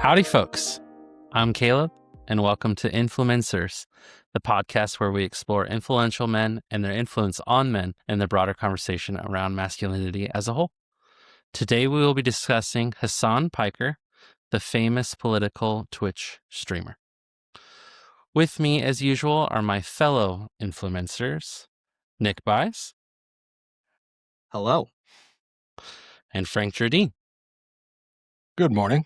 Howdy, folks. I'm Caleb, and welcome to Influ-Men-Sirs, the podcast where we explore influential men and their influence on men and the broader conversation around masculinity as a whole. Today, we will be discussing Hasan Piker, the famous political Twitch streamer. With me, as usual, are my fellow Influ-Men-Sirs, Nick Bies. Hello. And Frank Jardine. Good morning.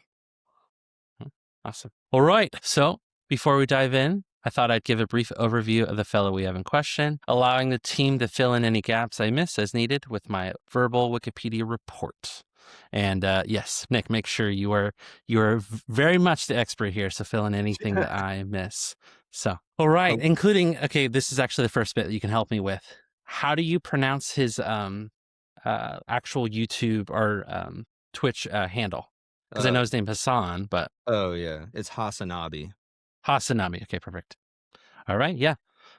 Awesome. All right. So before we dive in, I thought I'd give a brief overview of the fellow we have in question, allowing the team to fill in any gaps I miss as needed with my verbal Wikipedia report. And yes, Nick, make sure you are very much the expert here, so fill in anything that I miss. So, all right, including, okay, this is actually the first bit that you can help me with. How do you pronounce his actual YouTube or Twitch handle? Because I know his name Hasan, but... Oh, yeah. It's Hasanabi. Hasanabi. Okay, perfect. All right, yeah.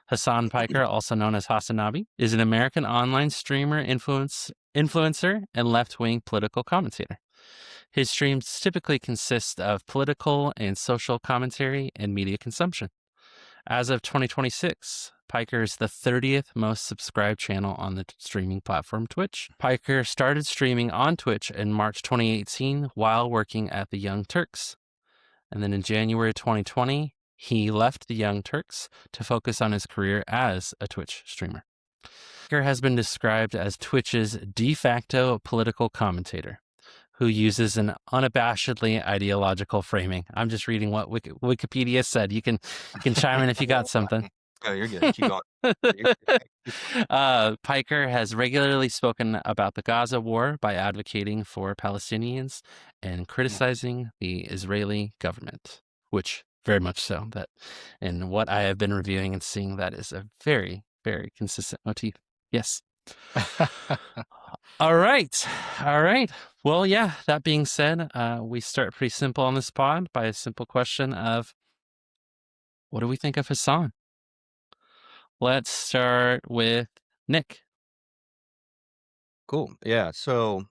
Hasan Piker, also known as Hasanabi, is an American online streamer, influencer, and left-wing political commentator. His streams typically consist of political and social commentary and media consumption. As of 2026, Piker is the 30th most subscribed channel on the streaming platform Twitch. Piker started streaming on Twitch in March 2018 while working at the Young Turks. And then in January 2020, he left the Young Turks to focus on his career as a Twitch streamer. Piker has been described as Twitch's de facto political commentator, who uses an unabashedly ideological framing. I'm just reading what Wikipedia said. You can chime in if you got something. Oh, you're good. Keep going. Piker has regularly spoken about the Gaza war by advocating for Palestinians and criticizing the Israeli government, which very much so. That in what I have been reviewing and seeing, that is a very, very consistent motif. Yes. All right. Well, yeah, that being said, we start pretty simple on this pod by a simple question of, what do we think of Hasan? Let's start with Nick. Cool. Yeah. So,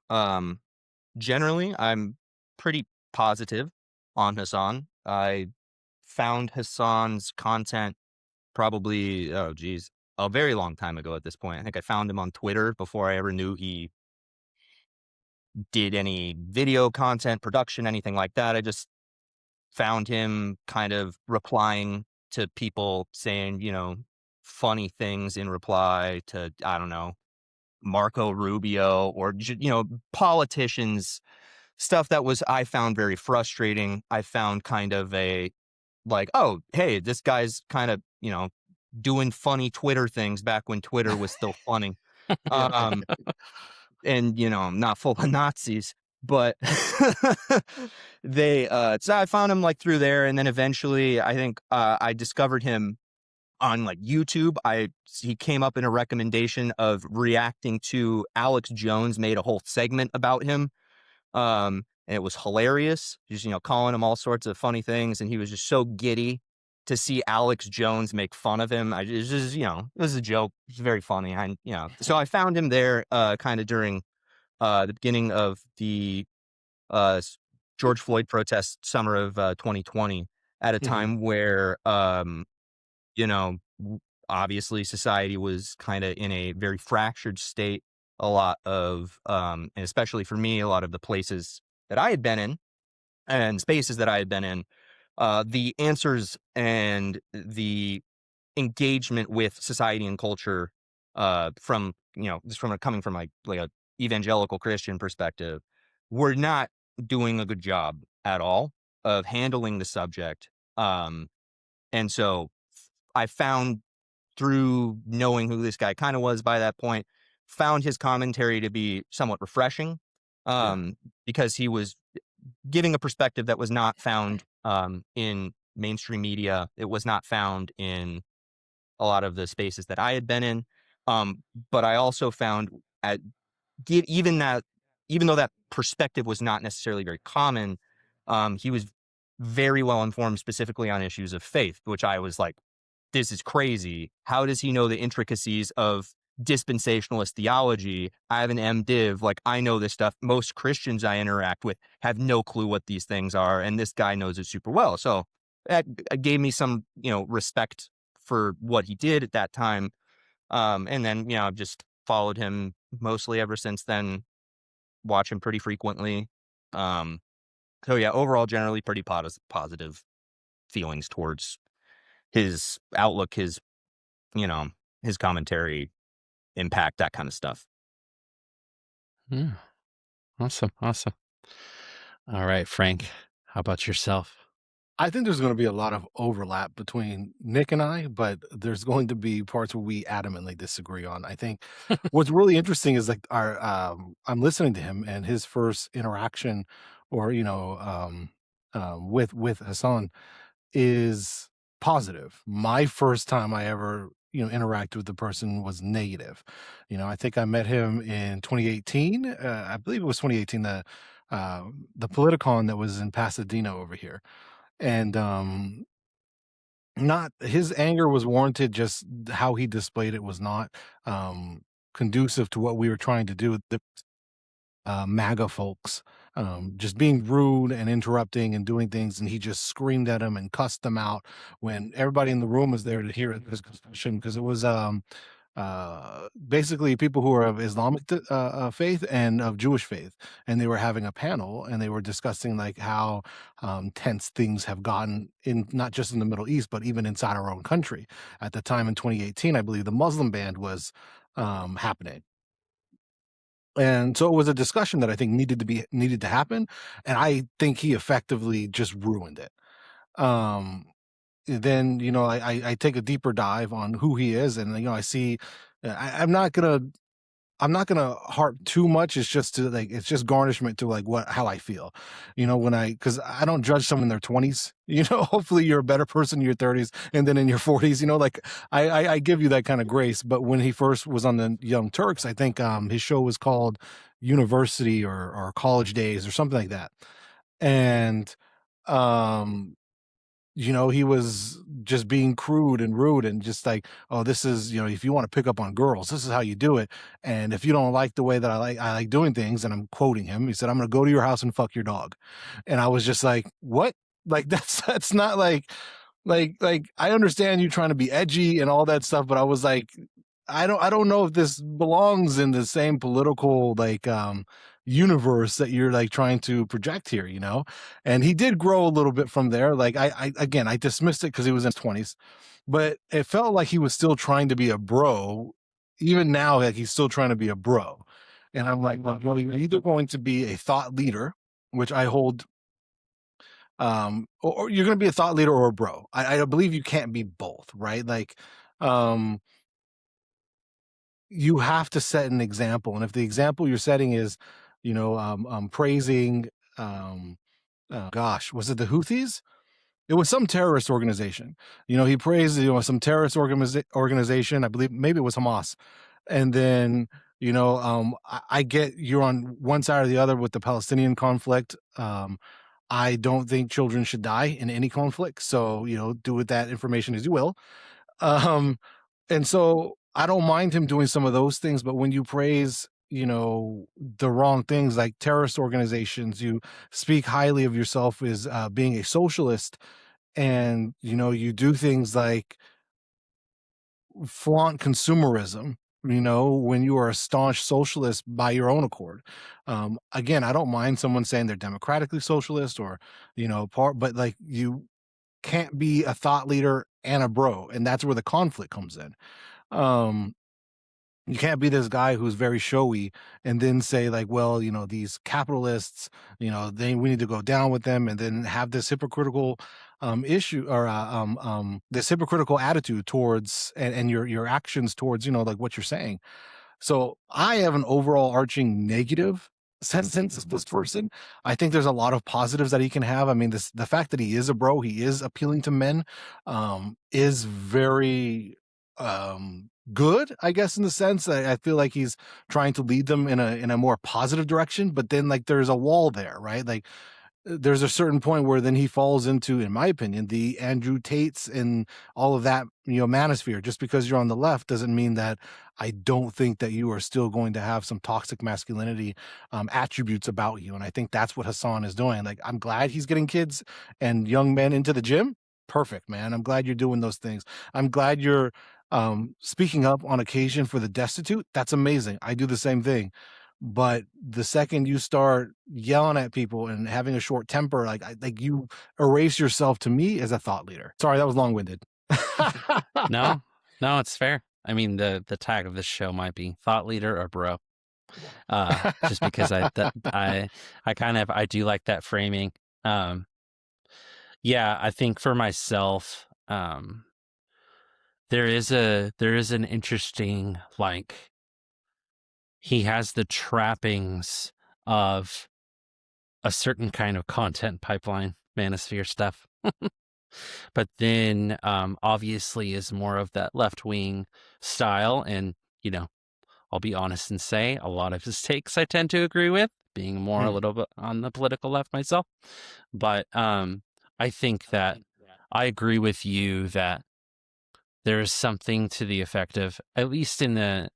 generally, I'm pretty positive on Hasan. I found Hasan's content probably, a very long time ago at this point. I think I found him on Twitter before I ever knew he did any video content, production, anything like that. I just found him kind of replying to people saying, funny things in reply to, I don't know, Marco Rubio or, politicians, stuff that I found very frustrating. I found kind of oh, hey, this guy's kind of, doing funny Twitter things back when Twitter was still funny. And, not full of Nazis. But so I found him through there. And then eventually I think I discovered him on YouTube. He came up in a recommendation of reacting to Alex Jones made a whole segment about him. And it was hilarious. Just, calling him all sorts of funny things. And he was just so giddy to see Alex Jones make fun of him. It was just, it was a joke. It's very funny. So I found him there kind of during the beginning of the George Floyd protest summer of 2020 at a time where, obviously society was kind of in a very fractured state. A lot of, and especially for me, a lot of the places that I had been in and spaces that I had been in, the answers and the engagement with society and culture from, coming from like a evangelical Christian perspective, were not doing a good job at all of handling the subject. And so I found, through knowing who this guy kind of was by that point, found his commentary to be somewhat refreshing, because he was giving a perspective that was not found in mainstream media. It was not found in a lot of the spaces that I had been in. But I also found even though that perspective was not necessarily very common, he was very well informed specifically on issues of faith, which I was like, this is crazy. How does he know the intricacies of dispensationalist theology. I have an MDiv, like I know this stuff. Most Christians I interact with have no clue what these things are, and this guy knows it super well. So that gave me some, respect for what he did at that time. And then, I've just followed him mostly ever since then, watch him pretty frequently. Um, so yeah, overall, generally pretty positive feelings towards his outlook, you know, his commentary, impact, that kind of stuff. Yeah. Awesome. Awesome. All right, Frank. How about yourself? I think there's going to be a lot of overlap between Nick and I, but there's going to be parts where we adamantly disagree on. I think what's really interesting is like I'm listening to him and his first interaction or, with Hassan is positive. My first time I ever, interacted with the person was negative. I think I met him in 2018. I believe it was 2018, the Politicon that was in Pasadena over here. And not his anger was warranted, just how he displayed it was not conducive to what we were trying to do. The MAGA folks just being rude and interrupting and doing things, and he just screamed at him and cussed them out when everybody in the room was there to hear this discussion, because it was basically people who are of Islamic faith and of Jewish faith, and they were having a panel and they were discussing like how tense things have gotten in not just in the Middle East but even inside our own country. At the time in 2018, I believe the Muslim ban was happening. And so it was a discussion that I think needed to happen, and I think he effectively just ruined it. Um, then I take a deeper dive on who he is, and I see I'm not gonna harp too much. It's just to like it's just garnishment to like how I feel, because I don't judge someone in their 20s. Hopefully you're a better person in your 30s, and then in your 40s. Like I give you that kind of grace. But when he first was on the Young Turks, I think his show was called University or College Days or something like that, and he was just being crude and rude and just like, oh, this is, if you want to pick up on girls, this is how you do it. And if you don't like the way that I like doing things, and I'm quoting him, he said, I'm going to go to your house and fuck your dog. And I was just like, what? Like, that's not like, I understand you trying to be edgy and all that stuff, but I was like, I don't know if this belongs in the same political universe that you're like trying to project here, And he did grow a little bit from there. Like I dismissed it because he was in his 20s, but it felt like he was still trying to be a bro. Even now, like he's still trying to be a bro. And I'm like, well, you're either going to be a thought leader, which I hold, or you're going to be a thought leader or a bro. I believe you can't be both, right? Like, you have to set an example. And if the example you're setting is, praising, gosh, was it the Houthis? It was some terrorist organization. He praised, some terrorist organization. I believe maybe it was Hamas. And then, I get you're on one side or the other with the Palestinian conflict. I don't think children should die in any conflict. So, do with that information as you will. And so I don't mind him doing some of those things, but when you praise, the wrong things like terrorist organizations, you speak highly of yourself as being a socialist, and you do things like flaunt consumerism. When you are a staunch socialist by your own accord. Again, I don't mind someone saying they're democratically socialist or but like you can't be a thought leader and a bro, and that's where the conflict comes in. You can't be this guy who's very showy and then say like, well, these capitalists, we need to go down with them, and then have this hypocritical issue or this hypocritical attitude towards and your actions towards like what you're saying. So I have an overall arching negative sense of this person. I think there's a lot of positives that he can have. I mean, the fact that he is a bro, he is appealing to men, is very good, I guess, in the sense that I feel like he's trying to lead them in a more positive direction. But then like there's a wall there, right? Like there's a certain point where then he falls into, in my opinion, the Andrew Tates and all of that, manosphere. Just because you're on the left doesn't mean that I don't think that you are still going to have some toxic masculinity attributes about you. And I think that's what Hasan is doing. Like, I'm glad he's getting kids and young men into the gym. Perfect, man. I'm glad you're doing those things. I'm glad you're speaking up on occasion for the destitute. That's amazing. I do the same thing. But the second you start yelling at people and having a short temper, like you erase yourself to me as a thought leader. Sorry, that was long-winded. No, it's fair. I mean, the tag of this show might be thought leader or bro. Just because I do like that framing. Yeah, I think for myself, there is an interesting, like, he has the trappings of a certain kind of content pipeline, manosphere stuff. But then obviously is more of that left-wing style. And, I'll be honest and say a lot of his takes I tend to agree with, being more a little bit on the political left myself. But I think that I agree with you that there is something to the effect of, at least in the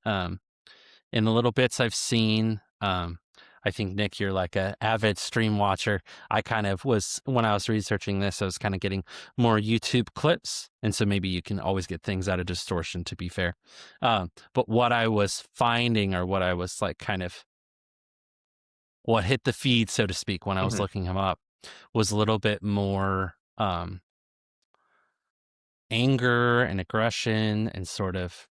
little bits I've seen, I think, Nick, you're like a avid stream watcher. I kind of was, when I was researching this, I was kind of getting more YouTube clips. And so maybe you can always get things out of distortion, to be fair. But what I was finding, or what I was like kind of, what hit the feed, so to speak, when I was looking him up, was a little bit more anger and aggression and sort of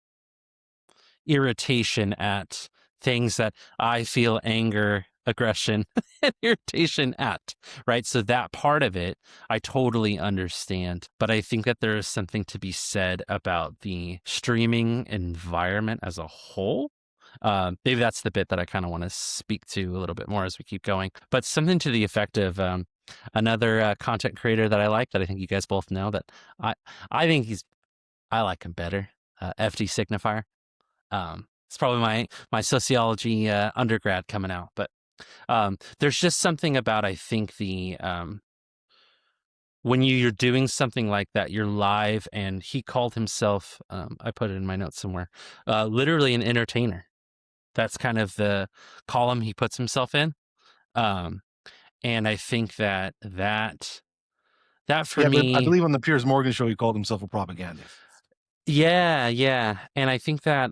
irritation at things that I feel anger, aggression, and irritation at, right? So that part of it, I totally understand. But I think that there is something to be said about the streaming environment as a whole. Maybe that's the bit that I kind of want to speak to a little bit more as we keep going. But something to the effect of another content creator that I like, that I think you guys both know, that I think I like him better, FD Signifier. It's probably my sociology undergrad coming out, but there's just something about, I think, the when you're doing something like that, you're live, and he called himself, I put it in my notes somewhere, literally an entertainer. That's kind of the column he puts himself in. And I think that for me, I believe on the Piers Morgan show, he called himself a propagandist. Yeah. And I think that,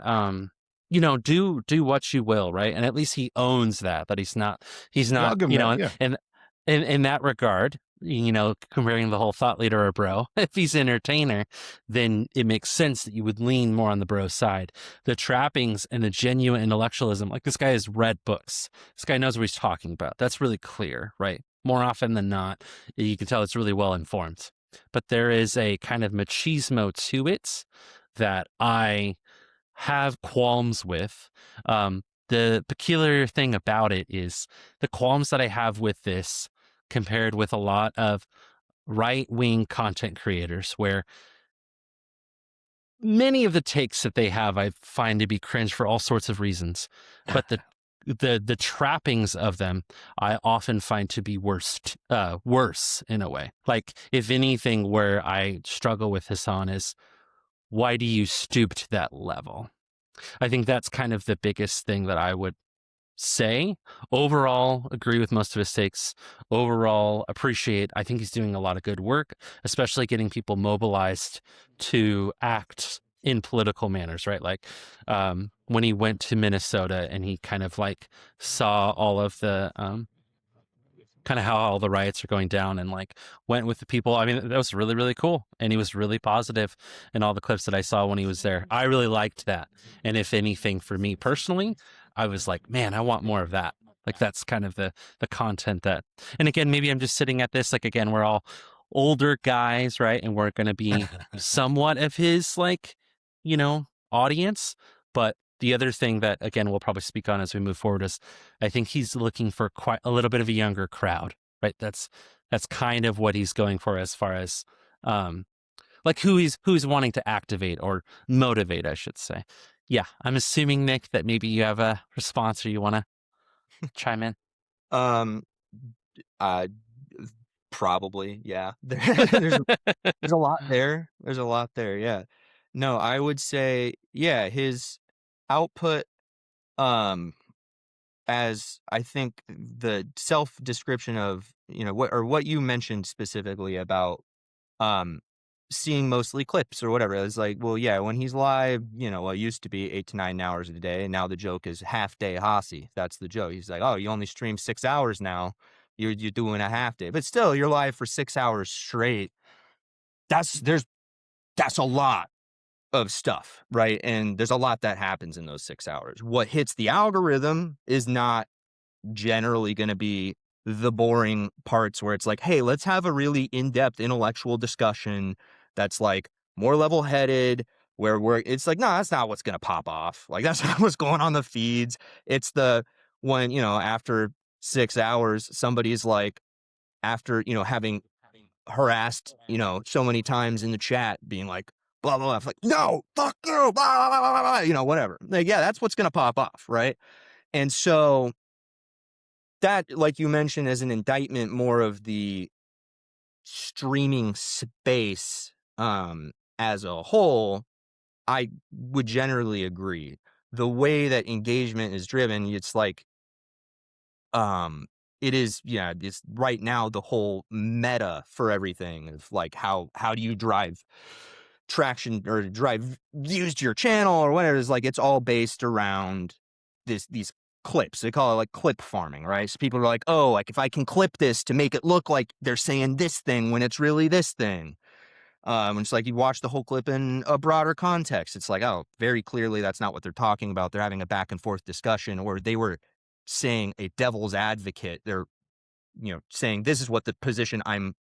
do what you will, right? And at least he owns that he's not, I'll give him that, yeah. and in that regard, comparing the whole thought leader or bro, if he's an entertainer, then it makes sense that you would lean more on the bro side. The trappings and the genuine intellectualism, like, this guy has read books. This guy knows what he's talking about. That's really clear, right? More often than not, you can tell it's really well informed. But there is a kind of machismo to it that I have qualms with. The peculiar thing about it is the qualms that I have with this, compared with a lot of right-wing content creators, where many of the takes that they have I find to be cringe for all sorts of reasons. But the trappings of them I often find to be worse in a way. Like, if anything, where I struggle with Hasan is, why do you stoop to that level? I think that's kind of the biggest thing that I would say. Overall, agree with most of his takes. Overall, appreciate. I think he's doing a lot of good work, especially getting people mobilized to act in political manners, right? Like, when he went to Minnesota and he kind of like saw all of the kind of how all the riots are going down, and like went with the people. I mean, that was really, really cool. And he was really positive in all the clips that I saw when he was there. I really liked that. And if anything, for me personally, I was like, man, I want more of that. Like, that's kind of the content that, and again, maybe I'm just sitting at this, like, again, we're all older guys, right? And we're going to be somewhat of his, like, audience. But the other thing that, again, we'll probably speak on as we move forward is, I think he's looking for quite a little bit of a younger crowd, right? That's kind of what he's going for, as far as like who he's wanting to activate or motivate, I should say. Yeah, I'm assuming, Nick, that maybe you have a response or you want to chime in. Probably, yeah. There's a lot there. There's a lot there, yeah. No, I would say, yeah, his output, um, as I think the self-description of, what you mentioned specifically about, um, seeing mostly clips or whatever. It's like, well, yeah, when he's live, it used to be 8 to 9 hours a day, and now the joke is half day Hasi. That's the joke. He's like, oh, you only stream 6 hours now. You're doing a half day, but still, you're live for 6 hours straight. That's a lot of stuff, right? And there's a lot that happens in those 6 hours. What hits the algorithm is not generally going to be the boring parts where it's like, hey, let's have a really in-depth intellectual discussion that's like more level-headed, where it's like, no, that's not what's going to pop off. Like, that's not what's going on the feeds. It's when, after 6 hours, somebody's like, after, having harassed, so many times in the chat, being like, blah, blah, blah. Like, no, fuck you, blah, blah, blah, blah, blah, whatever. Like, yeah, that's what's going to pop off, right? And so that, like you mentioned, as an indictment more of the streaming space as a whole, I would generally agree. The way that engagement is driven, it's like, it is, yeah, it's right now the whole meta for everything of like, how do you drive traction or drive views to your channel or whatever. It's like, it's all based around these clips. They call it like clip farming, right? So people are like, oh, like if I can clip this to make it look like they're saying this thing when it's really this thing. It's like you watch the whole clip in a broader context. It's like, oh, very clearly that's not what they're talking about. They're having a back and forth discussion, or they were saying a devil's advocate. They're, saying this is what the position I'm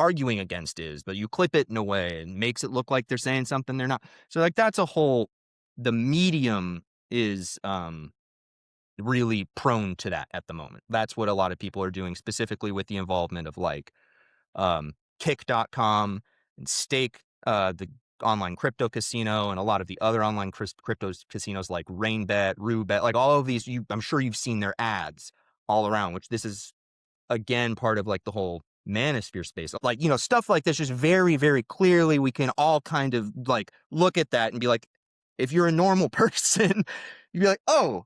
arguing against is, but you clip it in a way and makes it look like they're saying something they're not. So like, that's the medium is really prone to that at the moment. That's what a lot of people are doing, specifically with the involvement of like kick.com and Stake, the online crypto casino, and a lot of the other online crypto casinos like Rainbet, Roobet, like all of these. I'm sure you've seen their ads all around, which this is again part of like the whole manosphere space. Like, stuff like this, just very, very clearly we can all kind of like look at that and be like, if you're a normal person, you'd be like, oh,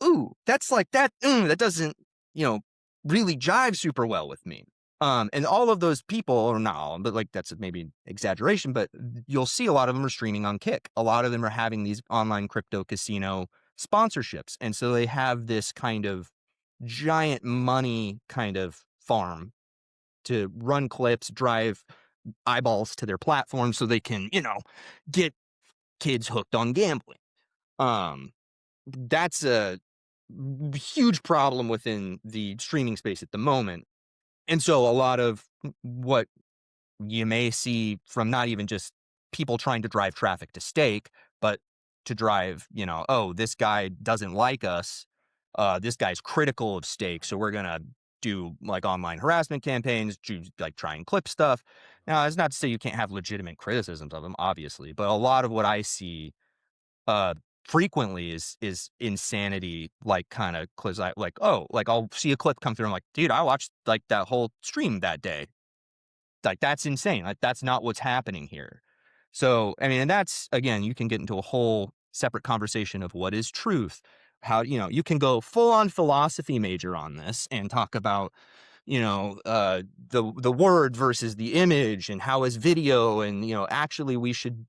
ooh, that's like that. That doesn't, really jive super well with me. And all of those people, or not all, but like that's maybe an exaggeration, but you'll see a lot of them are streaming on Kick. A lot of them are having these online crypto casino sponsorships. And so they have this kind of giant money kind of farm to run clips, drive eyeballs to their platform so they can, get kids hooked on gambling. That's a huge problem within the streaming space at the moment. And so a lot of what you may see from not even just people trying to drive traffic to Stake, but to drive, oh, this guy doesn't like us. This guy's critical of Stake, so we're going to do like online harassment campaigns, like try and clip stuff. Now, that's not to say you can't have legitimate criticisms of them, obviously, but a lot of what I see frequently is insanity, like kind of clips. Like, oh, like I'll see a clip come through. I'm like, dude, I watched like that whole stream that day. Like, that's insane. Like, that's not what's happening here. So, I mean, and that's, again, you can get into a whole separate conversation of what is truth. How, you can go full on philosophy major on this and talk about, the word versus the image and how is video, and, actually we should,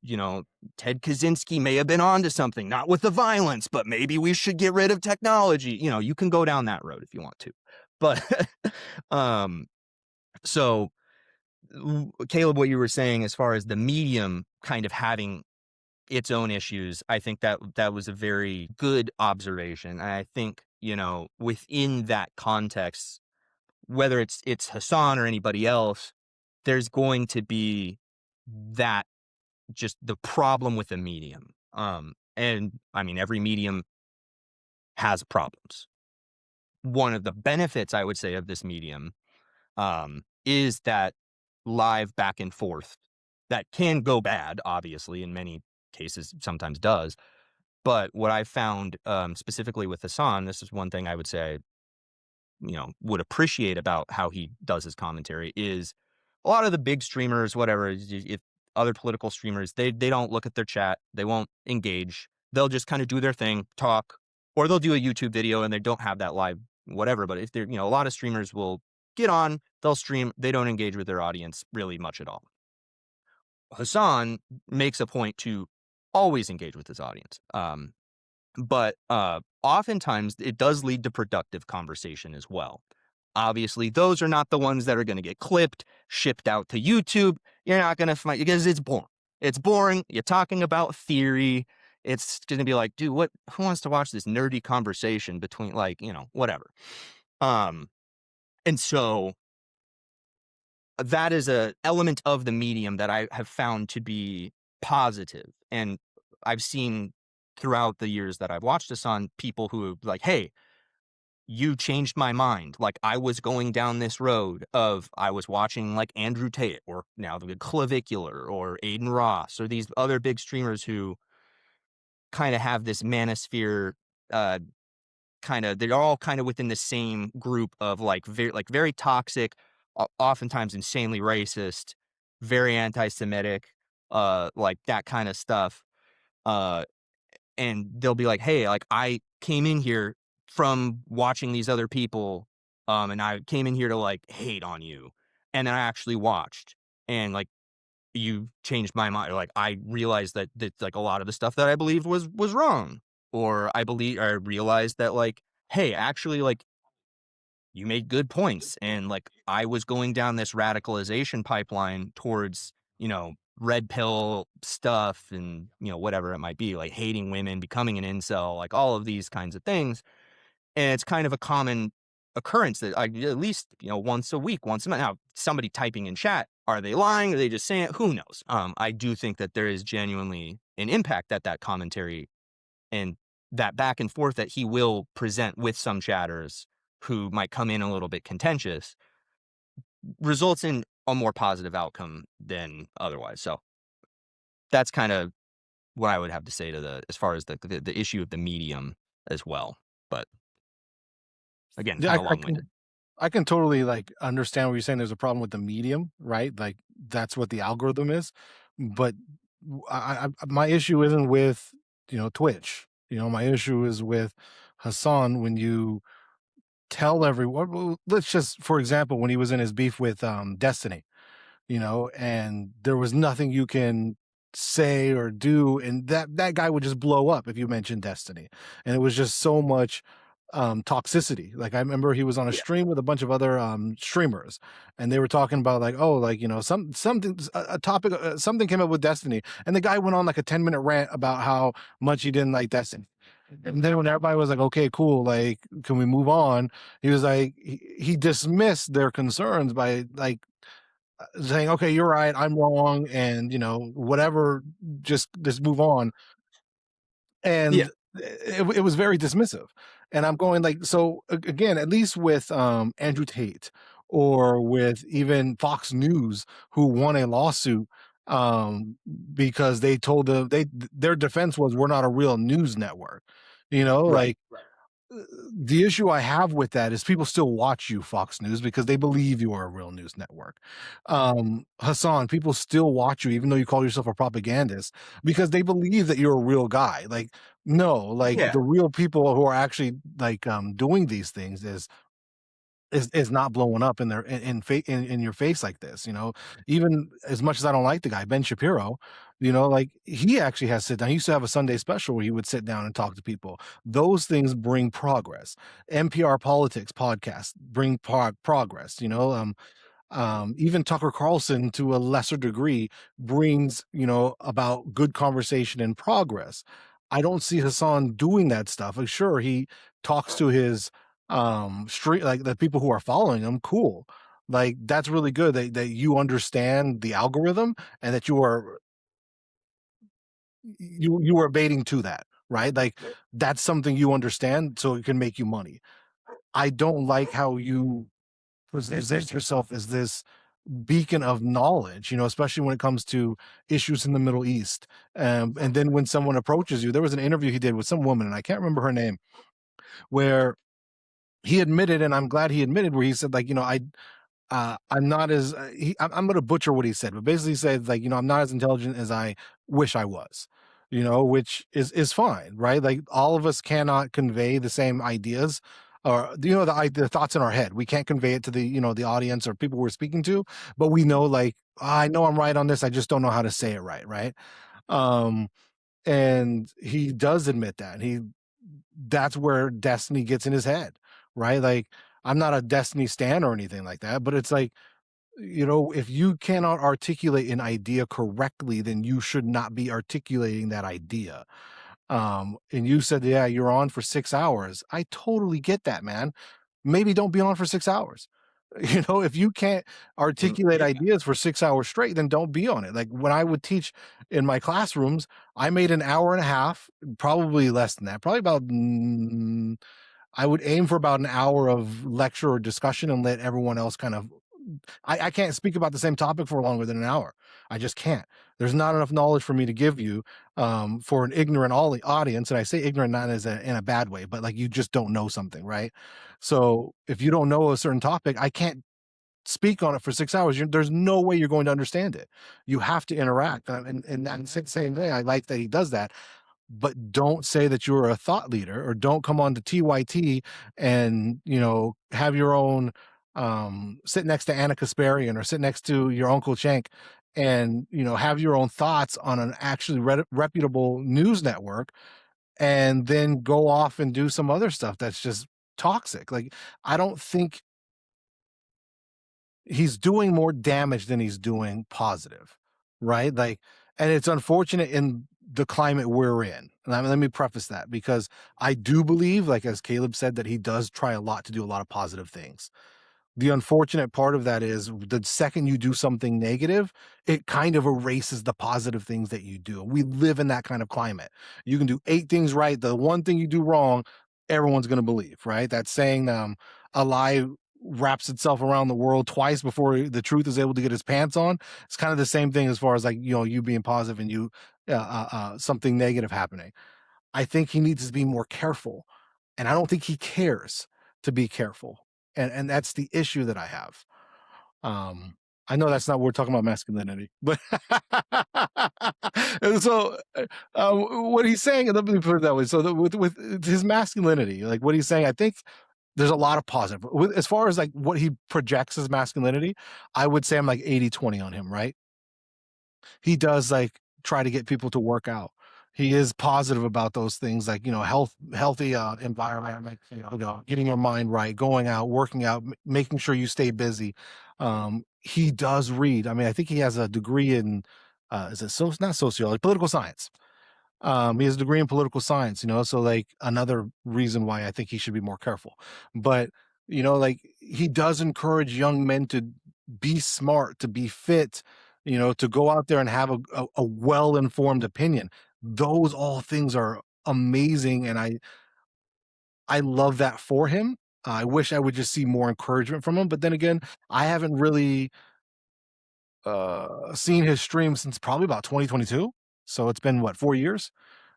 Ted Kaczynski may have been onto something, not with the violence, but maybe we should get rid of technology. You can go down that road if you want to. But, so Caleb, what you were saying as far as the medium kind of having its own issues, I think that was a very good observation. And I think, within that context, whether it's Hasan or anybody else, there's going to be that, just the problem with the medium. And I mean, every medium has problems. One of the benefits, I would say, of this medium is that live back and forth that can go bad, obviously, in many cases, sometimes does. But what I found specifically with Hasan, this is one thing I would say would appreciate about how he does his commentary is a lot of the big streamers, whatever, if other political streamers, they don't look at their chat, they won't engage, they'll just kind of do their thing, talk, or they'll do a YouTube video and they don't have that live whatever. But if they're, a lot of streamers will get on, they'll stream, they don't engage with their audience really much at all. Hasan makes a point to always engage with his audience. But oftentimes it does lead to productive conversation as well. Obviously, those are not the ones that are going to get clipped, shipped out to YouTube. You're not going to find, because it's boring. It's boring. You're talking about theory. It's going to be like, dude, who wants to watch this nerdy conversation between, like, whatever. And so that is a element of the medium that I have found to be positive. And I've seen throughout the years that I've watched this on people who are like, hey, you changed my mind. Like, I was going down this road of, I was watching like Andrew Tate or now the Clavicular or Aiden Ross or these other big streamers who kind of have this manosphere, they're all kind of within the same group of like very toxic, oftentimes insanely racist, very anti-Semitic, like that kind of stuff. And they'll be like, hey, like, I came in here from watching these other people, and I came in here to like hate on you. And then I actually watched, and like, you changed my mind. Like, I realized that like a lot of the stuff that I believed was wrong. Or I realized that, like, hey, actually, like, you made good points. And like, I was going down this radicalization pipeline towards, red pill stuff and, whatever it might be, like hating women, becoming an incel, like all of these kinds of things. And it's kind of a common occurrence that I, at least, once a week, once a month. Now, somebody typing in chat, are they lying? Are they just saying it? Who knows? I do think that there is genuinely an impact that commentary and that back and forth that he will present with some chatters who might come in a little bit contentious results in a more positive outcome than otherwise. So that's kind of what I would have to say to as far as the issue of the medium as well. But again, Yeah, kind of long-winded. I can totally like understand what you're saying. There's a problem with the medium, right? Like, that's what the algorithm is. But my issue isn't with Twitch. My issue is with Hasan when you tell everyone. Well, let's just, for example, when he was in his beef with Destiny, and there was nothing you can say or do, and that guy would just blow up if you mentioned Destiny, and it was just so much toxicity. Like, I remember he was on a stream with a bunch of other streamers, and they were talking about like, oh, like, something, a topic, something came up with Destiny, and the guy went on like a 10-minute rant about how much he didn't like Destiny. And then when everybody was like, okay, cool, like, can we move on? He was like, he dismissed their concerns by like saying, okay, you're right, I'm wrong, and whatever, just move on. And it was very dismissive. And I'm going like, so again, at least with Andrew Tate or with even Fox News, who won a lawsuit because they told their defense was, we're not a real news network. Right. Like, the issue I have with that is people still watch you, Fox News, because they believe you are a real news network. Hasan, people still watch you, even though you call yourself a propagandist, because they believe that you're a real guy. Like, no, like the real people who are actually like doing these things is not blowing up in their in your face like this. Even as much as I don't like the guy, Ben Shapiro, like, he actually has sit down. He used to have a Sunday special where he would sit down and talk to people. Those things bring progress. NPR Politics podcast bring progress. Even Tucker Carlson, to a lesser degree, brings about good conversation and progress. I don't see Hasan doing that stuff. Like, sure, he talks to his street, like the people who are following him. Cool, like, that's really good that you understand the algorithm and that you are baiting to that, right? Like, that's something you understand, so it can make you money. I don't like how you present yourself as this beacon of knowledge, especially when it comes to issues in the Middle East. And then when someone approaches you, there was an interview he did with some woman, and I can't remember her name, where he admitted, and I'm glad he admitted, where he said, like, I'm not as I'm going to butcher what he said, but basically he said, like, I'm not as intelligent as I wish I was, which is fine, right? Like, all of us cannot convey the same ideas, or the thoughts in our head. We can't convey it to the audience or people we're speaking to, but we know, like, I know I'm right on this. I just don't know how to say it right, right? Um, and he does admit that. That's where destiny gets in his head, right? Like, I'm not a destiny stan or anything like that, but it's like, if you cannot articulate an idea correctly, then you should not be articulating that idea. And you said, yeah, you're on for 6 hours. I totally get that, man. Maybe don't be on for 6 hours. If you can't articulate Yeah. ideas for 6 hours straight, then don't be on it. Like, when I would teach in my classrooms, I made an hour and a half, probably less than that, probably about, I would aim for about an hour of lecture or discussion and let everyone else kind of, I can't speak about the same topic for longer than an hour. I just can't. There's not enough knowledge for me to give you, for an ignorant audience. And I say ignorant not in a bad way, but like, you just don't know something, right? So if you don't know a certain topic, I can't speak on it for 6 hours. There's no way you're going to understand it. You have to interact. And that same way, I like that he does that. But don't say that you're a thought leader, or don't come on to TYT and, have your own, sit next to Anna Kasparian or sit next to your Uncle Cenk and, have your own thoughts on an actually reputable news network, and then go off and do some other stuff that's just toxic. Like, I don't think he's doing more damage than he's doing positive, right? Like, and it's unfortunate in the climate we're in. And let me preface that, because I do believe, like, as Caleb said, that he does try a lot to do a lot of positive things. The unfortunate part of that is, the second you do something negative, it kind of erases the positive things that you do. We live in that kind of climate. You can do 8 things right. The one thing you do wrong, everyone's going to believe, right? That saying, a lie wraps itself around the world twice before the truth is able to get its pants on. It's kind of the same thing as far as, like, you being positive and you, something negative happening. I think he needs to be more careful, and I don't think he cares to be careful. And that's the issue that I have. Um, I know that's not what we're talking about, masculinity, but and so, what he's saying, and let me put it that way. So with his masculinity, like, what he's saying, I think there's a lot of positive. As far as, like, what he projects as masculinity, I would say I'm like 80-20 on him, right? He does, like, try to get people to work out. He is positive about those things, like, healthy environment, like, getting your mind right, going out, working out, making sure you stay busy. He does read. I mean, I think he has a degree in, is it not sociology, political science. He has a degree in political science, so, like, another reason why I think he should be more careful. But, like, he does encourage young men to be smart, to be fit, to go out there and have a well-informed opinion. Those all things are amazing, and I love that for him. I wish I would just see more encouragement from him, but then again, I haven't really, seen his stream since probably about 2022. So it's been, what, 4 years?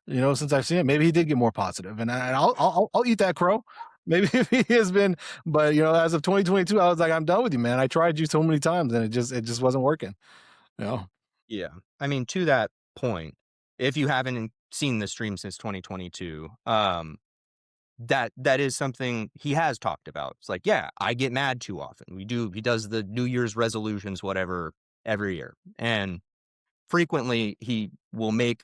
Since I've seen it. Maybe he did get more positive, and I'll eat that crow. Maybe if he has been, but, as of 2022, I was like, I'm done with you, man. I tried you so many times, and it just wasn't working. You know? Yeah. I mean, to that point, if you haven't seen the stream since 2022, that is something he has talked about. It's like, yeah, I get mad too often. He does the New Year's resolutions, whatever, every year. And frequently he will make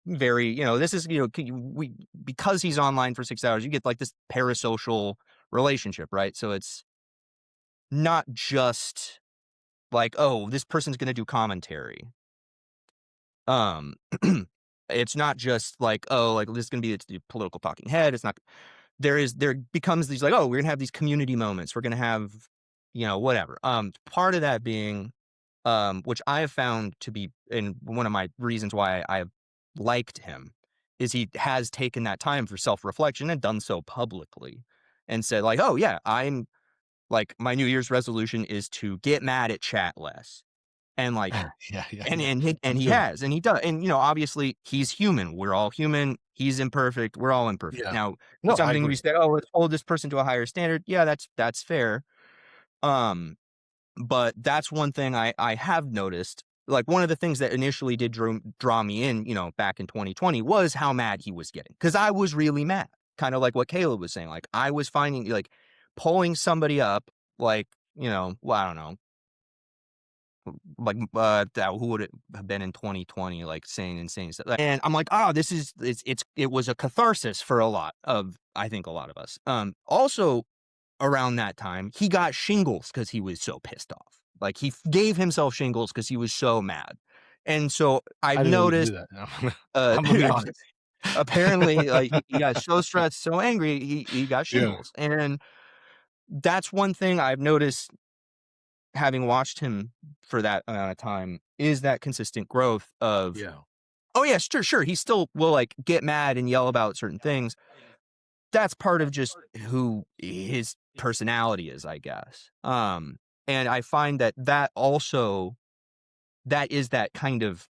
very, this is, because he's online for 6 hours, you get, like, this parasocial relationship, right? So it's not just like, oh, this person's going to do commentary. Um, it's not just like, oh, like, this is going to be the political talking head. It's not, there becomes these, like, oh, we're going to have these community moments. We're going to have, whatever. Part of that being, which I have found to be, and one of my reasons why I have liked him, is he has taken that time for self-reflection and done so publicly and said, like, oh yeah, I'm, like, my New Year's resolution is to get mad at chat less. And like, Yeah. and he Sure. has, and he does. And, obviously he's human. We're all human. He's imperfect. We're all imperfect. Yeah. Now, No, I something we agree. say, oh, let's hold this person to a higher standard. Yeah, that's fair. But that's one thing I have noticed. Like, one of the things that initially did draw me in, back in 2020 was how mad he was getting. Because I was really mad. Kind of like what Caleb was saying. Like, I was finding, like, pulling somebody up, like, well, I don't know. Like, who would it have been in 2020, like, saying insane stuff. And I'm like, it was a catharsis for I think a lot of us. Also, around that time, he got shingles because he was so pissed off. Like, he gave himself shingles because he was so mad. And so I I've didn't know you could do noticed, that. uh, I'm gonna be honest. apparently, like, he got so stressed, so angry, he got Yeah. shingles. And that's one thing I've noticed, having watched him for that amount of time, is that consistent growth of, Yeah. oh yeah, sure, he still will, like, get mad and yell about certain things. That's part of just who his personality is, I guess. And I find that also, that is that kind of,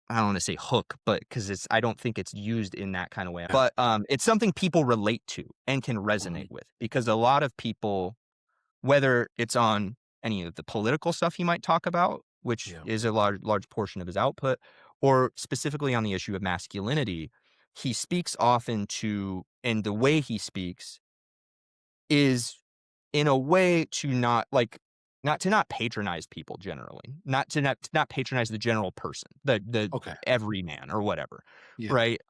I don't want to say hook, but because I don't think it's used in that kind of way. But it's something people relate to and can resonate with, because a lot of people, whether it's on any of the political stuff he might talk about, which Yeah. is a large portion of his output, or specifically on the issue of masculinity, he speaks often to, and the way he speaks is in a way to not patronize people generally, not patronize the general person, the Okay. everyman or whatever, Yeah. right?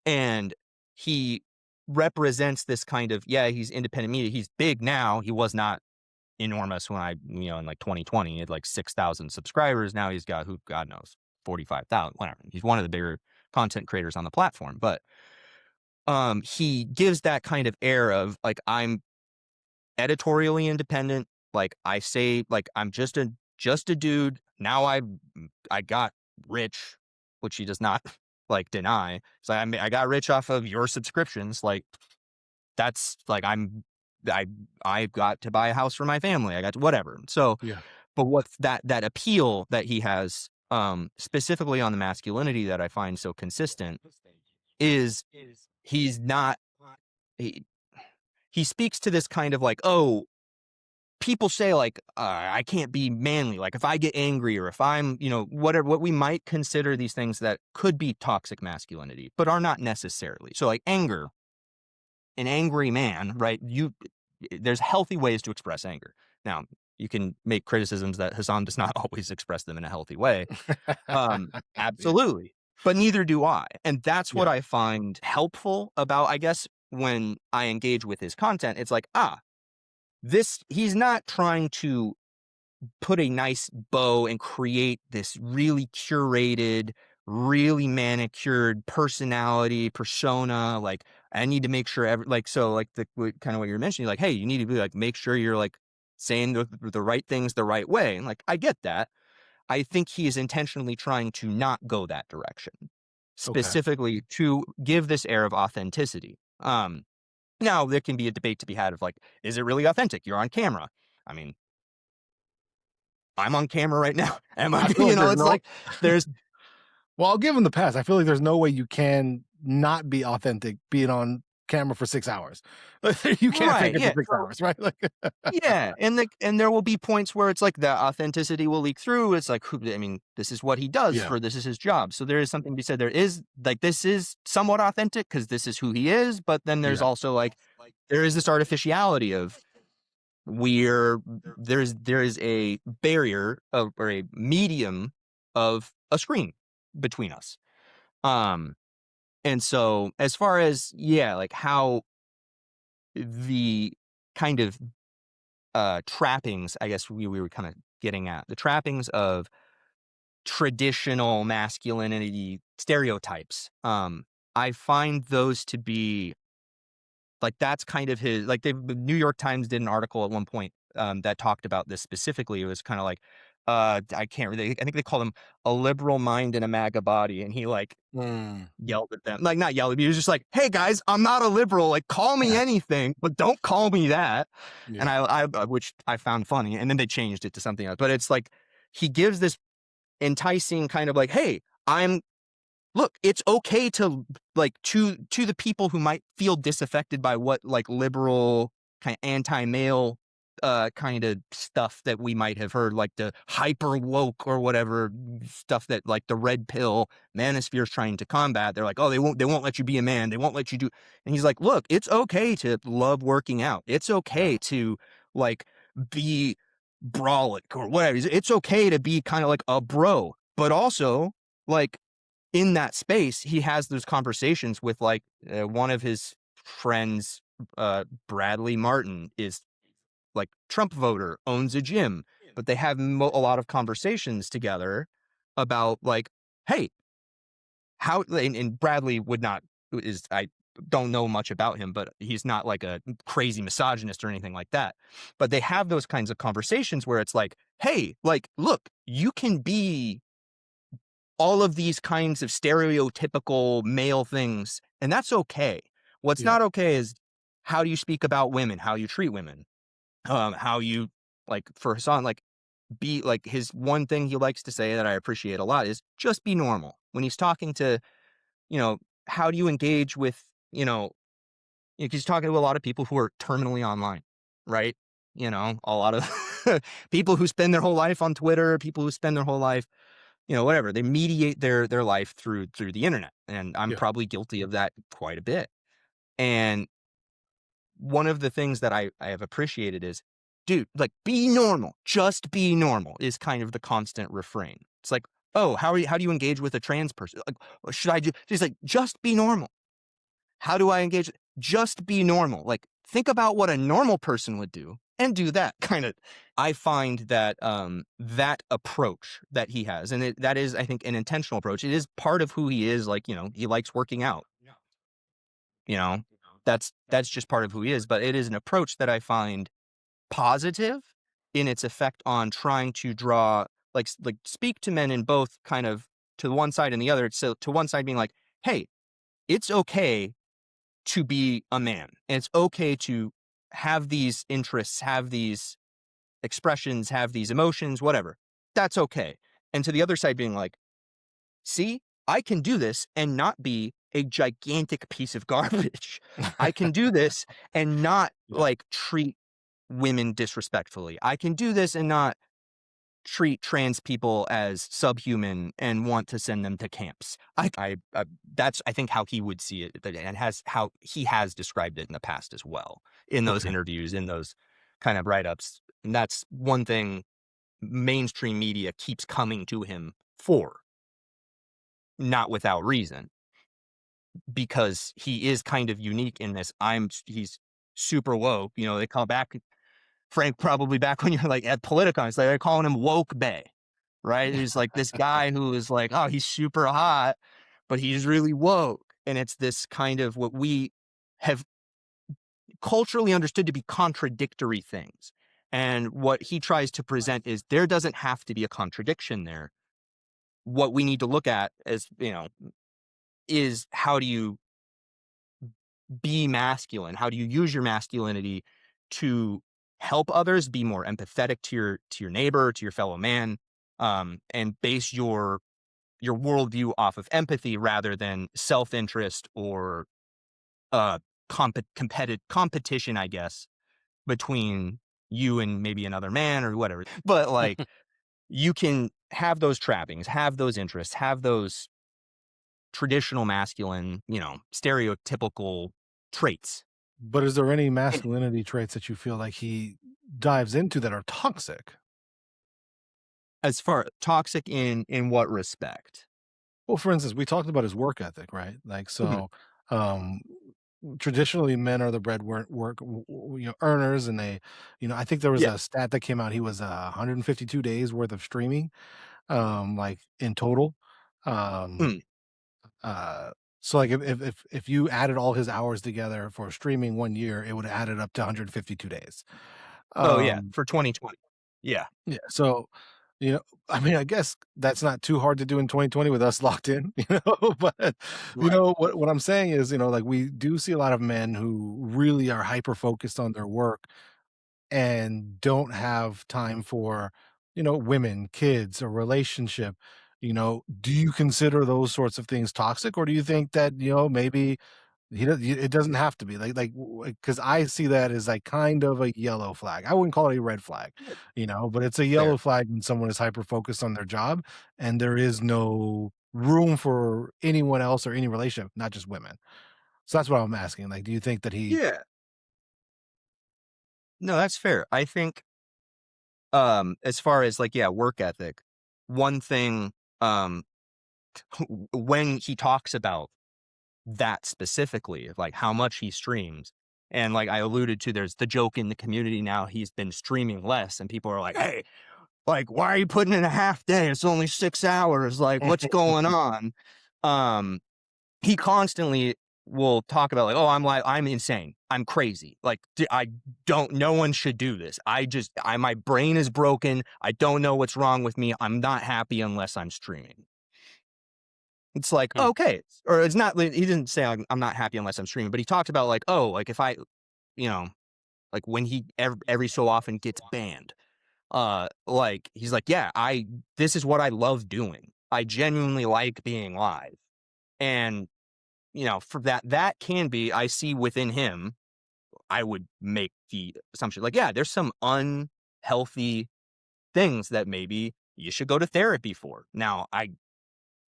And he represents this kind of, yeah, he's independent media. He's big now. He was not enormous when in like 2020, he had like 6,000 subscribers. Now he's got, who God knows, 45,000, whatever. He's one of the bigger content creators on the platform. But he gives that kind of air of, like, I'm editorially independent. Like, I say, like, I'm just a dude. Now I got rich, which he does not like deny. So I got rich off of your subscriptions. Like, that's like, I got to buy a house for my family. I got to whatever. So, Yeah. but what's that appeal that he has, specifically on the masculinity, that I find so consistent, is he's not, he speaks to this kind of like, oh, people say, like, I can't be manly. Like, if I get angry, or if I'm, whatever, what we might consider these things that could be toxic masculinity, but are not necessarily. So, like, anger, an angry man, right? There's healthy ways to express anger. Now, you can make criticisms that Hasan does not always express them in a healthy way. Absolutely. But neither do I. And that's what Yeah. I find helpful about, I guess, when I engage with his content. It's like, he's not trying to put a nice bow and create this really curated, really manicured persona. Like, I need to make sure so, like, kind of what you're mentioning, like, hey, you need to be like, make sure you're like saying the right things the right way. And like, I get that. I think he is intentionally trying to not go that direction, Okay. specifically to give this air of authenticity. Now, there can be a debate to be had of, like, is it really authentic? You're on camera. I mean, I'm on camera right now. Am I? I feel like there's It's no. like, there's Well, I'll give him the pass. I feel like there's no way you can not be authentic being on camera for 6 hours. You can't right, fake it yeah, for 6 hours, right? Like, yeah, and there will be points where it's like the authenticity will leak through. It's like, I mean, this is what he does yeah. this is his job. So there is something to be said. There is, like, this is somewhat authentic because this is who he is. But then there's Yeah. also, like, there is this artificiality of, there is a barrier or a medium of a screen between us. And so, as far as, like, how the kind of trappings, I guess we were kind of getting at, the trappings of traditional masculinity stereotypes, I find those to be, like, that's kind of his, like, the New York Times did an article at one point, that talked about this specifically. It was kind of like, I think they called him a liberal mind in a MAGA body, and he, like, Mm. yelled at them, like, not yelled at me, he was just like, hey guys, I'm not a liberal, like, call me anything, but don't call me that. And Yeah. I which I found funny, and then they changed it to something else. But it's like, he gives this enticing kind of like, hey, look, it's okay to like to the people who might feel disaffected by what like liberal kind of anti-male kind of stuff that we might have heard, like the hyper woke or whatever stuff that like the red pill manosphere is trying to combat. They're like, oh, they won't let you be a man, they won't let you do. And he's like, look, it's okay to love working out, it's okay to like be brolic or whatever, it's okay to be kind of like a bro, but also like in that space, he has those conversations with like one of his friends, Bradley Martin, is like Trump voter, owns a gym, but they have a lot of conversations together about like, hey, how, and Bradley I don't know much about him, but he's not like a crazy misogynist or anything like that. But they have those kinds of conversations where it's like, hey, like, look, you can be all of these kinds of stereotypical male things, and that's okay. What's Yeah. not okay is how do you speak about women, how you treat women, how you like for Hasan, like be like his one thing he likes to say that I appreciate a lot is just be normal. When he's talking to, you know, how do you engage with, he's talking to a lot of people who are terminally online, right? A lot of people who spend their whole life on Twitter, people who spend their whole life whatever, they mediate their life through the internet. And I'm Yeah. probably guilty of that quite a bit. And one of the things that I have appreciated is, dude, like be normal, just be normal is kind of the constant refrain. It's like, oh, how do you engage with a trans person? Like, what should I do? She's like, just be normal. How do I engage? Just be normal. Like, think about what a normal person would do and do that kind of. I find that that approach that he has, and that is, I think, an intentional approach. It is part of who he is. Like, he likes working out. You know, that's just part of who he is. But it is an approach that I find positive in its effect on trying to draw, like speak to men in both kind of to the one side and the other. So to one side being like, hey, it's okay to be a man. And it's okay to have these interests, have these expressions, have these emotions, whatever. That's okay. And to the other side being like, see, I can do this and not be a gigantic piece of garbage. I can do this and not Yeah. like treat women disrespectfully. I can do this and not treat trans people as subhuman and want to send them to camps. That's, I think, how he would see it, and how he has described it in the past as well, in those Okay. interviews, in those kind of write-ups. And that's one thing mainstream media keeps coming to him for, not without reason, because he is kind of unique in this. He's super woke. They call back Frank, probably back when you're like at Politicon, it's like they're calling him Woke Bay, right? He's like this guy who is like, oh, he's super hot, but he's really woke. And it's this kind of what we have culturally understood to be contradictory things. And what he tries to present is there doesn't have to be a contradiction there. What we need to look at is how do you be masculine? How do you use your masculinity to help others, be more empathetic to your neighbor, to your fellow man, and base your worldview off of empathy rather than self-interest or competition, I guess, between you and maybe another man or whatever. But like, you can have those trappings, have those interests, have those traditional masculine, stereotypical traits. But is there any And masculinity traits that you feel like he dives into that are toxic? as far toxic in what respect? Well, for instance, we talked about his work ethic, right? Like, Mhm. so, um, traditionally, men are the earners, and I think there was Yeah. a stat that came out. He was 152 days worth of streaming, like in total. Um, Mm. uh, so, like, if you added all his hours together for streaming 1 year, it would have added up to 152 days. Oh yeah, Um, for 2020. Yeah. Yeah, so, I mean, I guess that's not too hard to do in 2020 with us locked in, but, Right. what I'm saying is, like, we do see a lot of men who really are hyper focused on their work and don't have time for women, kids, a relationship, do you consider those sorts of things toxic, or do you think that, maybe it doesn't have to be because I see that as like kind of a yellow flag. I wouldn't call it a red flag, but it's a Fair. yellow flag when someone is hyper focused on their job and there is no room for anyone else or any relationship, not just women. So that's what I'm asking. Like, do you think that he? Yeah. No, that's fair. I think as far as like, yeah, work ethic, one thing um when he talks about that specifically, of like how much he streams, and like I alluded to, there's the joke in the community now, he's been streaming less, and people are like, hey, like, why are you putting in a half day? It's only 6 hours. Like, what's going on? Um, he constantly will talk about like, oh, I'm insane. I'm crazy. Like, no one should do this. My brain is broken. I don't know what's wrong with me. I'm not happy unless I'm streaming. It's like, Hmm. okay. Or it's not, he didn't say like, I'm not happy unless I'm streaming, but he talked about like, oh, like if I, like when he every so often gets banned, like he's like, yeah, this is what I love doing. I genuinely like being live. And for that can be, I see within him, I would make the assumption like, yeah, there's some unhealthy things that maybe you should go to therapy for. Now, I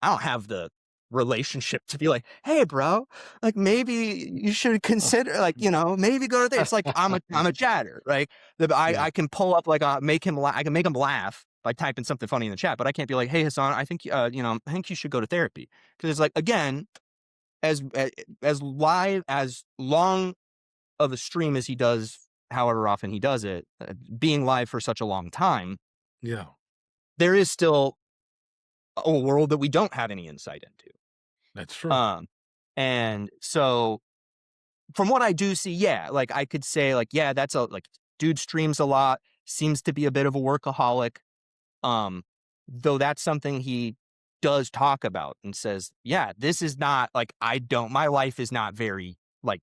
don't have the relationship to be like, hey, bro, like maybe you should consider like, maybe go to therapy. It's like I'm a chatter, right? Yeah. I can pull up like make him I can make him laugh by typing something funny in the chat, but I can't be like, hey, Hasan, I think I think you should go to therapy. Because it's like, again, as live as long of a stream as he does, however often he does it, being live for such a long time, Yeah. there is still a world that we don't have any insight into. That's true. And so from what I do see, yeah, like I could say like, yeah, that's like dude streams a lot, seems to be a bit of a workaholic. Though that's something he does talk about and says, yeah, this is not like, my life is not very like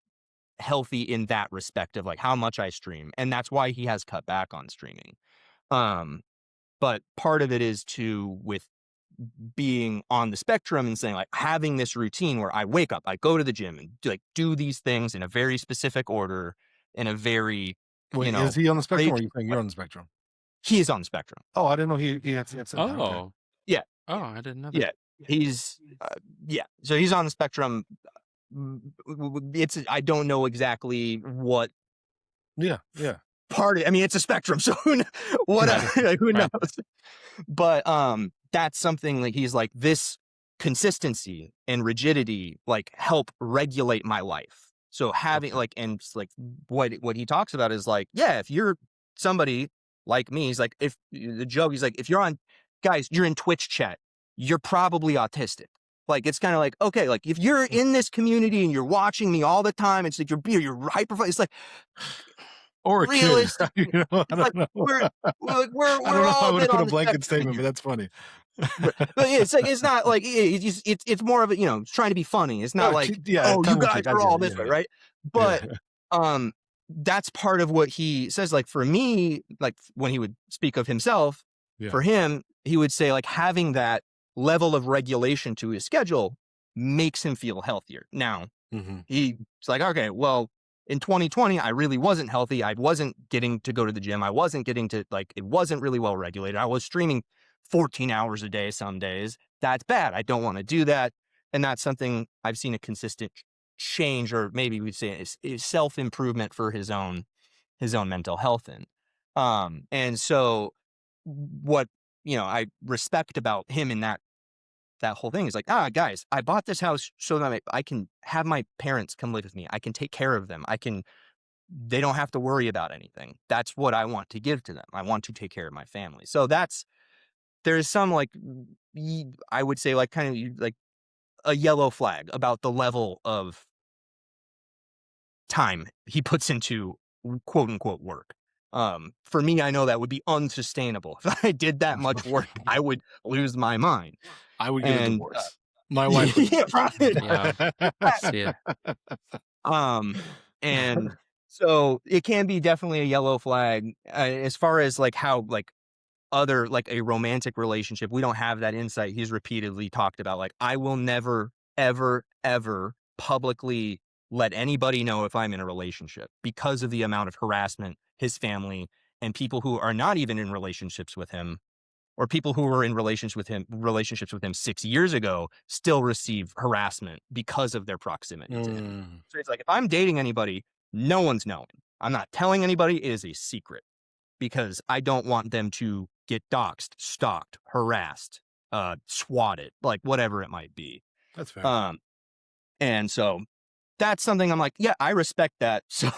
healthy in that respect of like how much I stream. And that's why he has cut back on streaming. But part of it is with being on the spectrum and saying like having this routine where I wake up, I go to the gym and do these things in a very specific order, in a very, Wait, is he on the spectrum, or lazy are you saying way. you're on the spectrum? He is on the spectrum. Oh, I didn't know he had said that. Okay. Oh. Yeah. Oh, I didn't know that. Yeah. He's, yeah. So he's on the spectrum. I don't know exactly what Yeah. Yeah. part. I mean, it's a spectrum. So who Right. knows? But that's something like he's like, this consistency and rigidity like help regulate my life. So having like, and it's like what he talks about is like, yeah, if you're somebody like me, he's like, if the joke, he's like, if you're on, guys, you're in Twitch chat, you're probably autistic. Like, it's kind of like, okay, like if you're in this community and you're watching me all the time, it's like you're hyper. It's like, Or a kid. realistically, I it's like don't know. we're I don't know all how a to bit put on a the blanket spectrum statement, but that's funny. but it's like, it's not like it's more of a, it's trying to be funny. It's not like, Yeah, oh, you tongue in guys cheek. I are get all it. this way, Yeah. right? But that's part of what he says. Like for me, like when he would speak of himself, Yeah. for him, he would say like having that level of regulation to his schedule makes him feel healthier. Now, he's like, okay, well, in 2020, I really wasn't healthy. I wasn't getting to go to the gym. I wasn't getting to it wasn't really well regulated. I was streaming 14 hours a day some days. That's bad. I don't want to do that. And that's something I've seen a consistent change, or maybe we'd say is self-improvement for his own mental health in. And so what, I respect about him in that whole thing is like, guys, I bought this house so that I can have my parents come live with me. I can take care of them. They don't have to worry about anything. That's what I want to give to them. I want to take care of my family. So there's some like, I would say like kind of like a yellow flag about the level of time he puts into quote unquote work. For me, I know that would be unsustainable. If I did that much work, I would lose my mind. I would get a And, divorce. My wife would. yeah, probably. Yeah. See it. And so it can be definitely a yellow flag as far as like how like other, like a romantic relationship, we don't have that insight. He's repeatedly talked about, like, I will never, ever, ever publicly let anybody know if I'm in a relationship because of the amount of harassment his family and people who are not even in relationships with him, or people who were in relationships with him 6 years ago, still receive harassment because of their proximity to him. Mm. So it's like, if I'm dating anybody, no one's knowing. I'm not telling anybody. It is a secret because I don't want them to get doxxed, stalked, harassed, swatted, like whatever it might be. That's fair. And so that's something I'm like, yeah, I respect that. So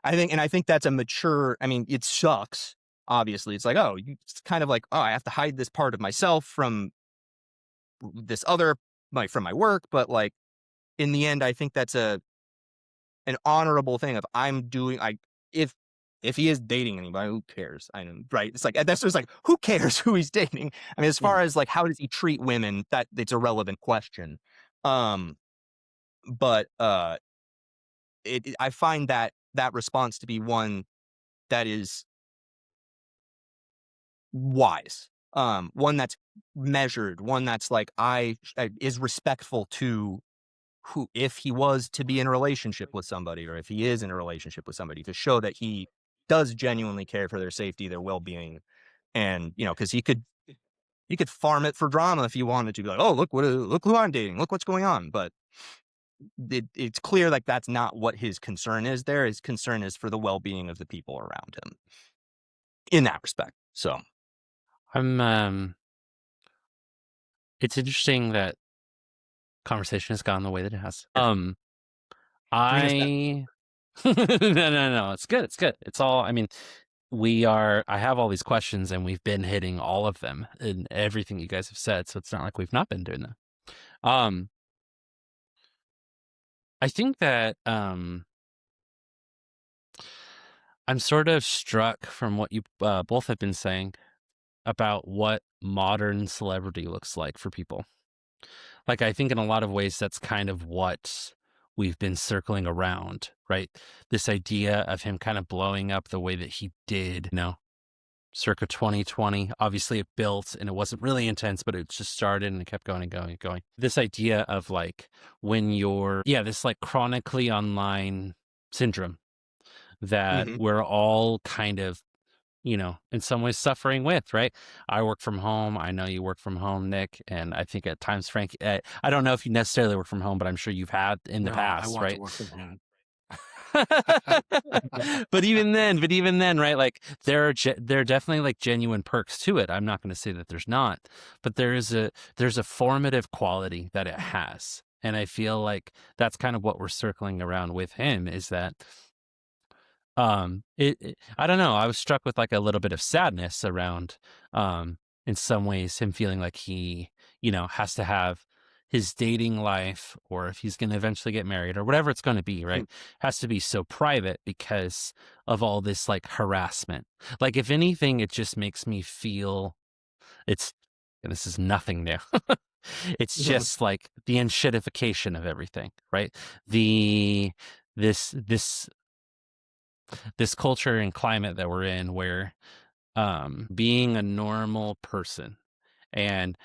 I think that's a mature, I mean, it sucks. Obviously, it's like, oh, it's kind of like, oh, I have to hide this part of myself from this other, like from my work. But like in the end, I think that's an honorable thing of I'm doing, if he is dating anybody, who cares? I know, right? It's like, that's just like, who cares who he's dating? I mean, as far as like, how does he treat women? That it's a relevant question. But I find that response to be one that is wise, one that's measured, one that's like is respectful to who, if he was to be in a relationship with somebody, or if he is in a relationship with somebody, to show that he does genuinely care for their safety, their well-being, and because he could farm it for drama if he wanted to, be like, oh, look who I'm dating, look what's going on, but it's clear like that's not what his concern is. There, his concern is for the well-being of the people around him in that respect. So I'm it's interesting that conversation has gone the way that it has. bring us back. No, it's good. It's all, I mean, I have all these questions and we've been hitting all of them in everything you guys have said. So it's not like we've not been doing that. I think that, I'm sort of struck from what you both have been saying about what modern celebrity looks like for people. Like, I think in a lot of ways, that's kind of what we've been circling around, right? This idea of him kind of blowing up the way that he did, circa 2020. Obviously, it built and it wasn't really intense, but it just started and it kept going and going and going. This idea of like when this like chronically online syndrome that we're all kind of, in some ways suffering with, right? I work from home. I know you work from home, Nick. And I think at times, Frank, I don't know if you necessarily work from home, but I'm sure you've had in the past, I want right? to work from home. But even then, right? Like there are definitely like genuine perks to it. I'm not going to say that there's not, but there's a formative quality that it has. And I feel like that's kind of what we're circling around with him, is that I don't know, I was struck with like a little bit of sadness around in some ways him feeling like he has to have his dating life, or if he's going to eventually get married or whatever it's going to be, right, has to be so private because of all this like harassment. Like, if anything, it just makes me feel this is nothing new. It's just like the unshittification of everything, right? This culture and climate that we're in, where being a normal person and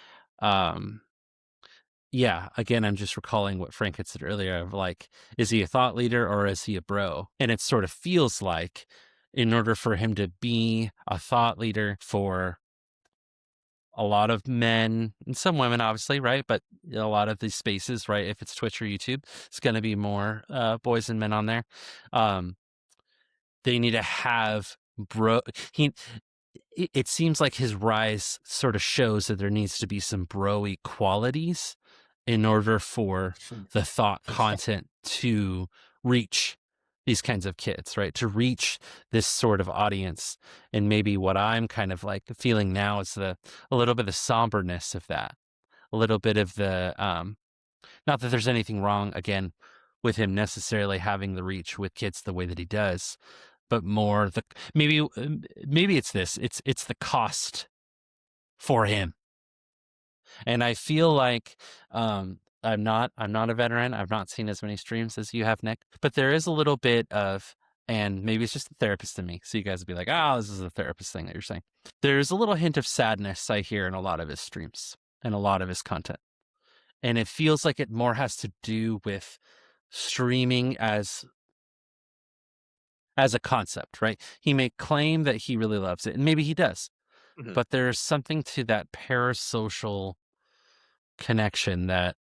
again, I'm just recalling what Frank had said earlier of like, is he a thought leader or is he a bro? And it sort of feels like in order for him to be a thought leader for a lot of men and some women, obviously, right? But a lot of these spaces, right? If it's Twitch or YouTube, it's going to be more boys and men on there. They need to have it seems like his rise sort of shows that there needs to be some broy qualities in order for the thought content to reach these kinds of kids, right? To reach this sort of audience. And maybe what I'm kind of like feeling now is a little bit of somberness of that, a little bit of the, not that there's anything wrong, again, with him necessarily having the reach with kids the way that he does, but more maybe it's the cost for him. And I feel like I'm not a veteran. I've not seen as many streams as you have, Nick, but there is a little bit of And maybe it's just the therapist in me. So you guys would be like, oh, this is the therapist thing that you're saying. There's a little hint of sadness I hear in a lot of his streams and a lot of his content. And it feels like it more has to do with streaming as a concept, right? He may claim that he really loves it, and maybe he does. Mhm. But there's something to that parasocial connection, that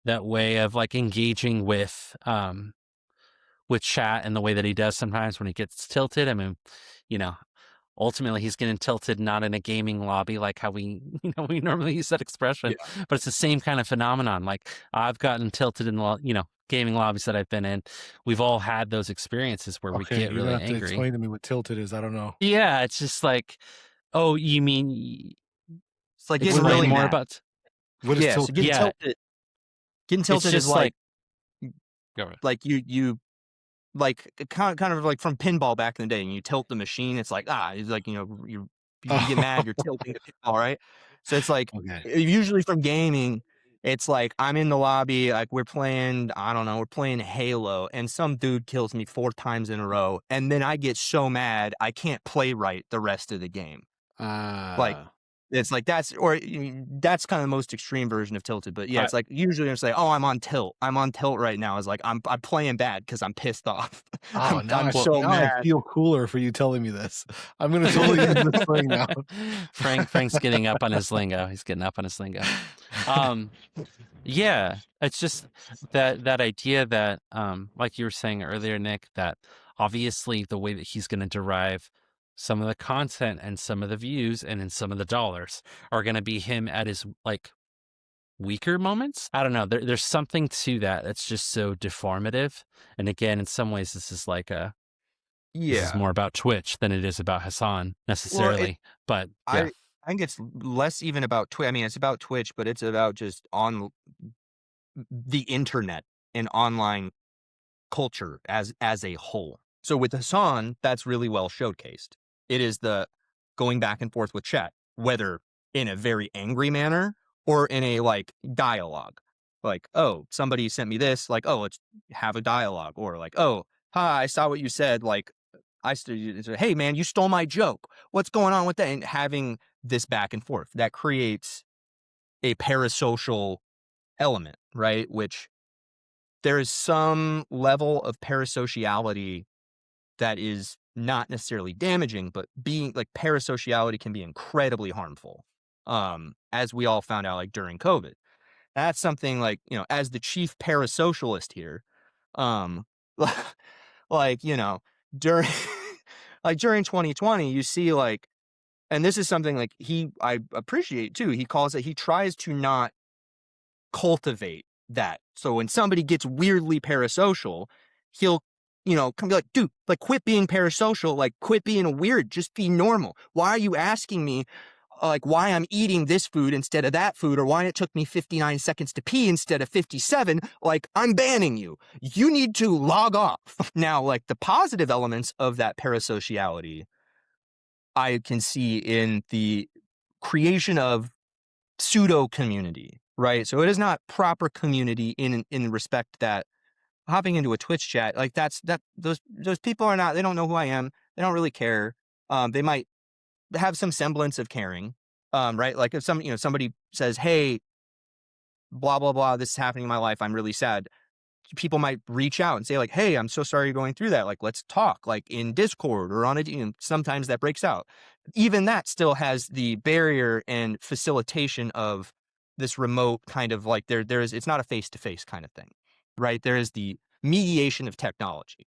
way of like engaging with chat, and the way that he does sometimes when he gets tilted. I mean, ultimately he's getting tilted not in a gaming lobby like how we we normally use that expression, but it's the same kind of phenomenon. Like I've gotten tilted in the gaming lobbies that I've been in. We've all had those experiences where we get you're really gonna have to angry. explain to me what tilted is. I don't know. Yeah, it's just like, oh, you mean It's like it's getting really really more mad. about What is Yeah, so tilted? getting Yeah. tilted. Getting tilted is just like Go ahead. like you like kind of like from pinball back in the day, and you tilt the machine. It's like it's like you get mad, you're tilting the pinball, right? So it's like Okay. usually from gaming, it's like I'm in the lobby, like we're playing, I don't know, we're playing Halo, and some dude kills me 4 times in a row, and then I get so mad I can't play right the rest of the game. Like it's like that's kind of the most extreme version of tilted. But yeah, it's like usually I'm say, oh, I'm on tilt right now. It's like I'm playing bad because I'm pissed off. Oh, I'm so now I mad. feel cooler for you telling me this. I'm gonna totally use this thing now. Frank's getting up on his lingo. He's getting up on his lingo. Yeah, it's just that idea that, like you were saying earlier, Nick, that obviously the way that he's going to derive some of the content and some of the views and in some of the dollars are going to be him at his like weaker moments. I don't know. There's something to that that's just so deformative. And again, in some ways, this is like this is more about Twitch than it is about Hasan necessarily. But yeah, I think it's less even about Twitch. I mean, it's about Twitch, but it's about just on the internet and online culture as a whole. So with Hasan, that's really well showcased. It is the going back and forth with chat, whether in a very angry manner or in a like dialogue. Like, oh, somebody sent me this, like, oh, let's have a dialogue. Or like, oh, hi, I saw what you said. Like, hey man, you stole my joke. What's going on with that? And having this back and forth that creates a parasocial element, right? Which there is some level of parasociality that is not necessarily damaging, but being like parasociality can be incredibly harmful. As we all found out, like during COVID, that's something like, as the chief parasocialist here, um, like, during, like during 2020, you see like, and this is something like I appreciate too. He tries to not cultivate that. So when somebody gets weirdly parasocial, he'll, come be like, dude, like quit being parasocial, like quit being weird, just be normal. Why are you asking me like why I'm eating this food instead of that food, or why it took me 59 seconds to pee instead of 57? Like, I'm banning you. You need to log off. Now, like the positive elements of that parasociality, I can see in the creation of pseudo community, right? So it is not proper community in respect that hopping into a Twitch chat, like those people are not, they don't know who I am. They don't really care. They might have some semblance of caring. Right? Like if somebody says, hey, blah, blah, blah, this is happening in my life, I'm really sad. People might reach out and say like, hey, I'm so sorry you're going through that. Like, let's talk, like in Discord or on it. Sometimes that breaks out. Even that still has the barrier and facilitation of this remote kind of like it's not a face-to-face kind of thing, right? There is the mediation of technology,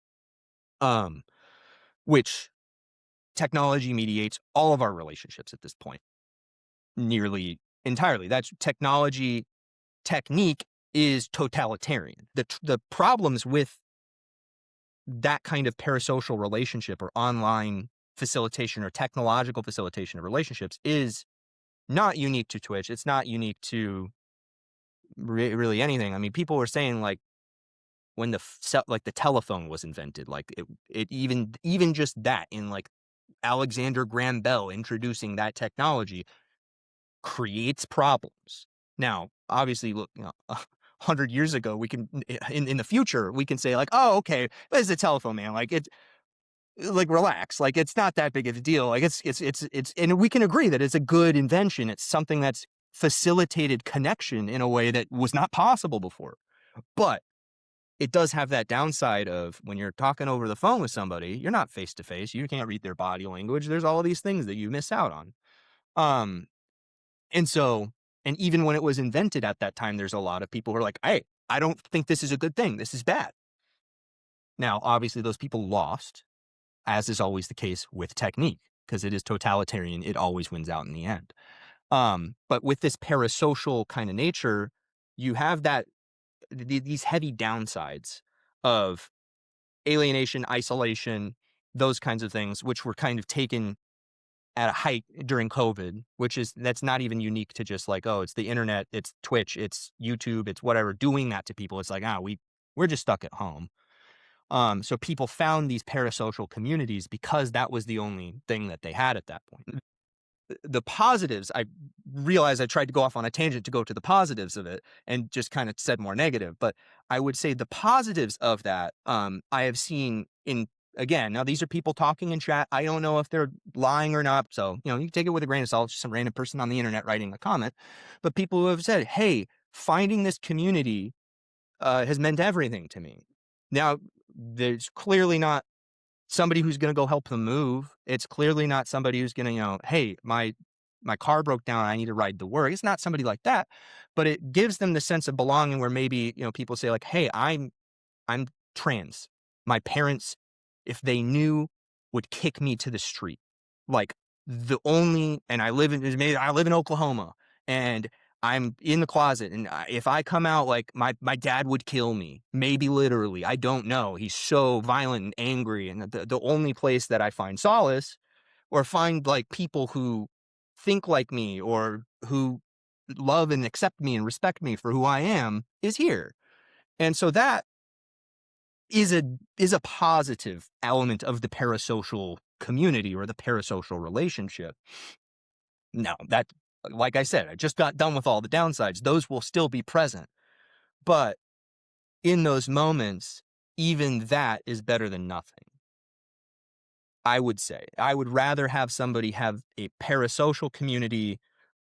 which technology mediates all of our relationships at this point, nearly entirely. That's technology technique is totalitarian. The problems with that kind of parasocial relationship or online facilitation or technological facilitation of relationships is not unique to Twitch. It's not unique to really anything. I mean, people were saying like when the telephone was invented, like it even just that in like Alexander Graham Bell introducing that technology creates problems. Now, obviously, look, 100 years ago, we can in the future we can say like, oh, okay, it's a telephone, man. Like it's like relax, like it's not that big of a deal. Like it's, and we can agree that it's a good invention. It's something that's facilitated connection in a way that was not possible before. But it does have that downside of when you're talking over the phone with somebody, you're not face to face. You can't read their body language. There's all of these things that you miss out on. Um, and so, and even when it was invented at that time, there's a lot of people who are like, hey, I don't think this is a good thing. This is bad. Now, obviously, those people lost, as is always the case with technique, because it is totalitarian. It always wins out in the end. But with this parasocial kind of nature, you have these heavy downsides of alienation, isolation, those kinds of things, which were kind of taken at a height during COVID, that's not even unique to just like, oh, it's the internet, it's Twitch, it's YouTube, it's whatever, doing that to people. It's like, we're just stuck at home. So people found these parasocial communities because that was the only thing that they had at that point. The positives, I realized I tried to go off on a tangent to go to the positives of it and just kind of said more negative, but I would say the positives of that, I have seen again, now these are people talking in chat. I don't know if they're lying or not. So, you can take it with a grain of salt, just some random person on the internet writing a comment, but people who have said, hey, finding this community has meant everything to me. Now, there's clearly not somebody who's going to go help them move. It's clearly not somebody who's going to, hey, my car broke down. I need to ride to work. It's not somebody like that, but it gives them the sense of belonging where maybe, people say like, hey, I'm trans. My parents, if they knew, would kick me to the street. Like and I live in Oklahoma and I'm in the closet, and if I come out, like my dad would kill me, maybe literally. I don't know. He's so violent and angry, and the only place that I find solace or find like people who think like me or who love and accept me and respect me for who I am is here. And so that is a positive element of the parasocial community or the parasocial relationship. Now, that, like I said, I just got done with all the downsides. Those will still be present. But in those moments, even that is better than nothing. I would say I would rather have somebody have a parasocial community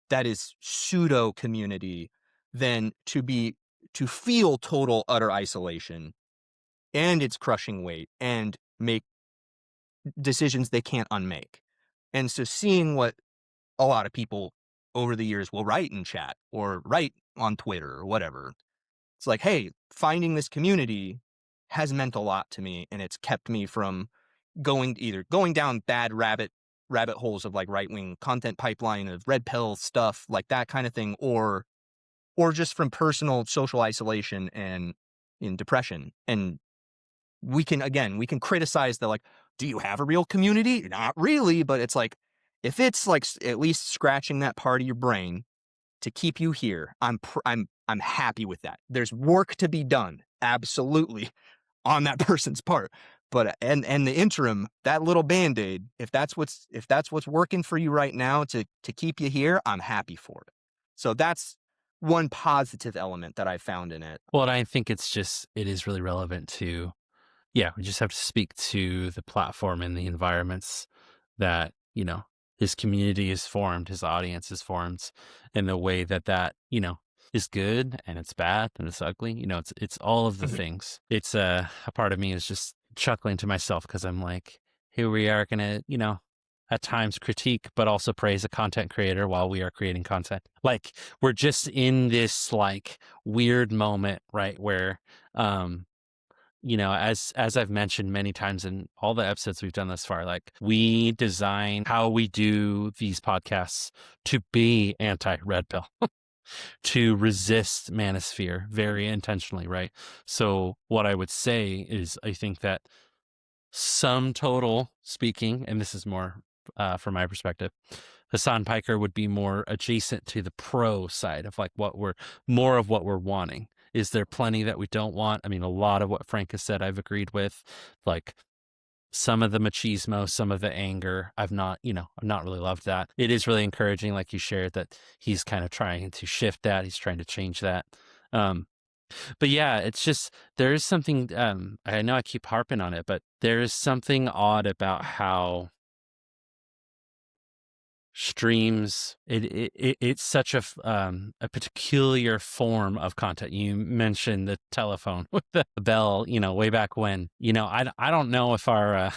that is pseudo community than to feel total utter isolation and its crushing weight and make decisions they can't unmake. And so seeing what a lot of people over the years will write in chat or write on Twitter or whatever, it's like, hey, finding this community has meant a lot to me, and it's kept me from going down bad rabbit holes of like right-wing content pipeline of red pill stuff, like that kind of thing, or just from personal social isolation and in depression. And we can criticize the like, do you have a real community? Not really, but it's like, if it's like at least scratching that part of your brain to keep you here, I'm happy with that. There's work to be done, absolutely, on that person's part. But and the interim, that little Band-Aid, if that's what's working for you right now to keep you here, I'm happy for it. So that's one positive element that I found in it. Well, and I think it is really relevant to, we just have to speak to the platform and the environments that, his community is formed, his audience is formed, in the way that, is good and it's bad and it's ugly. It's all of the things. It's a part of me is just chuckling to myself because I'm like, here we are going to, at times critique, but also praise a content creator while we are creating content. Like we're just in this like weird moment, right? Where, as I've mentioned many times in all the episodes we've done thus far, like we design how we do these podcasts to be anti-red pill, to resist manosphere very intentionally, right? So what I would say is I think that sum total speaking, and this is more from my perspective, Hasan Piker would be more adjacent to the pro side of like what we're wanting. Is there plenty that we don't want? I mean, a lot of what Frank has said, I've agreed with, like some of the machismo, some of the anger. I've not really loved that. It is really encouraging, like you shared, that he's kind of trying to shift that. He's trying to change that. But yeah, it's just there is something. I know I keep harping on it, but there is something odd about how streams it's such a peculiar form of content. You mentioned the telephone with the bell, way back when. I don't know if our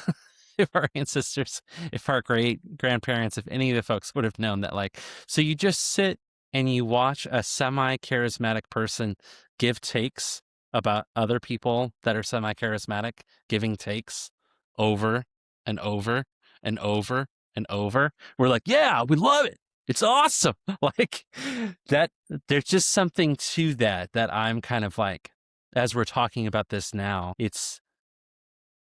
if our ancestors, if our great grandparents, if any of the folks would have known that, like, so you just sit and you watch a semi-charismatic person give takes about other people that are semi-charismatic, giving takes over and over and over and over. We're like, yeah, we love it. It's awesome. Like that, there's just something to that I'm kind of like, as we're talking about this now,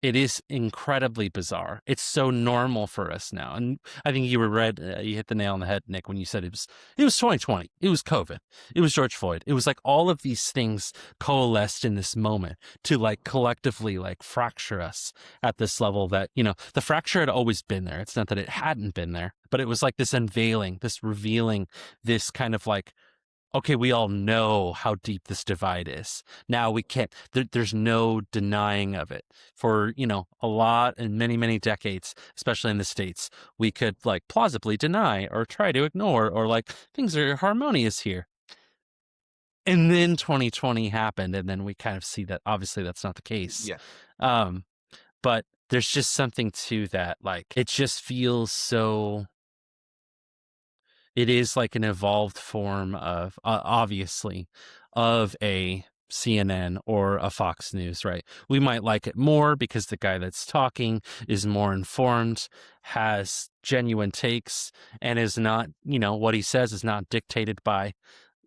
it is incredibly bizarre. It's so normal for us now. And I think you hit the nail on the head, Nick, when you said it was 2020. It was COVID. It was George Floyd. It was like all of these things coalesced in this moment to like collectively like fracture us at this level that, the fracture had always been there. It's not that it hadn't been there, but it was like this unveiling, this revealing, this kind of like, okay, we all know how deep this divide is. Now we can't, there's no denying of it. For, a lot and many, many decades, especially in the States, we could like plausibly deny or try to ignore or like things are harmonious here. And then 2020 happened, and then we kind of see that obviously that's not the case. Yeah. But there's just something to that. Like, it just feels so. It is like an evolved form of, obviously, of a CNN or a Fox News, right? We might like it more because the guy that's talking is more informed, has genuine takes, and is not, what he says is not dictated by,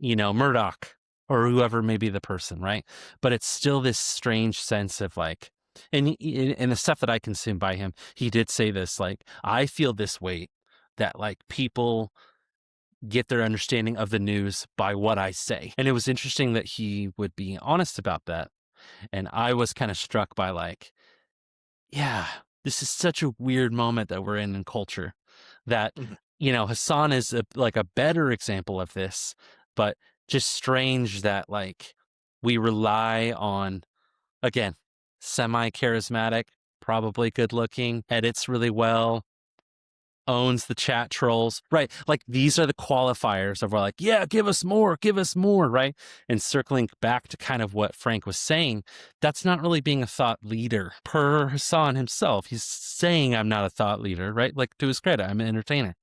Murdoch or whoever may be the person, right? But it's still this strange sense of like, and in the stuff that I consume by him, he did say this, like, I feel this weight that like people get their understanding of the news by what I say. And it was interesting that he would be honest about that. And I was kind of struck by like, yeah, this is such a weird moment that we're in culture that, Mhm. Hasan is like a better example of this, but just strange that like we rely on, again, semi-charismatic, probably good looking, edits really well, owns the chat trolls, right? Like these are the qualifiers of, we're like, yeah, give us more, right? And circling back to kind of what Frank was saying, that's not really being a thought leader. Per Hasan himself, he's saying I'm not a thought leader, right? Like, to his credit, I'm an entertainer.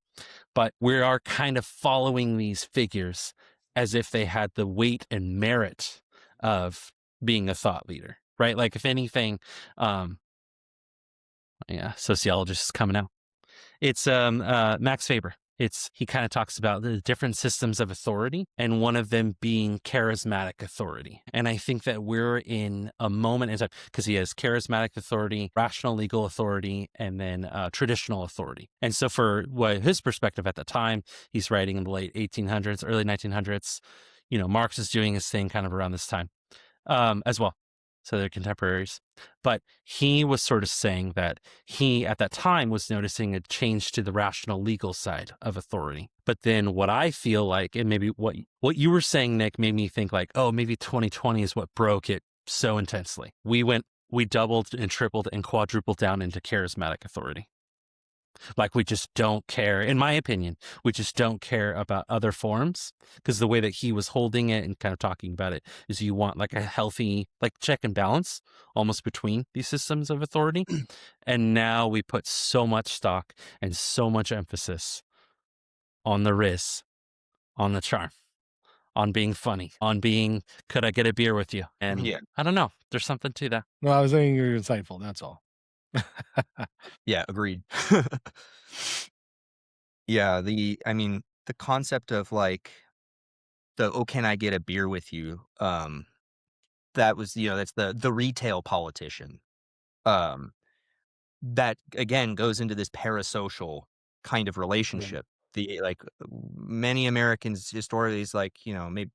But we are kind of following these figures as if they had the weight and merit of being a thought leader, right? Like, if anything, sociologist is coming out. It's Max Faber. He kind of talks about the different systems of authority, and one of them being charismatic authority. And I think that we're in a moment in time, because he has charismatic authority, rational legal authority, and then traditional authority. And so for what his perspective at the time, he's writing in the late 1800s, early 1900s. Marx is doing his thing kind of around this time as well. So they're contemporaries. But he was sort of saying that he, at that time, was noticing a change to the rational legal side of authority. But then what I feel like, and maybe what you were saying, Nick, made me think like, oh, maybe 2020 is what broke it so intensely. We doubled and tripled and quadrupled down into charismatic authority. Like, we just don't care, in my opinion, we just don't care about other forms, because the way that he was holding it and kind of talking about it is you want like a healthy, like, check and balance almost between these systems of authority. And now we put so much stock and so much emphasis on the riz, on the charm, on being funny, on being, could I get a beer with you? And Yeah. I don't know, there's something to that. No, I was saying you're insightful. That's all. Yeah, agreed. Yeah, the concept of like oh, can I get a beer with you? That was, that's the retail politician. Um, that again goes into this parasocial kind of relationship. The like many Americans historically is like, maybe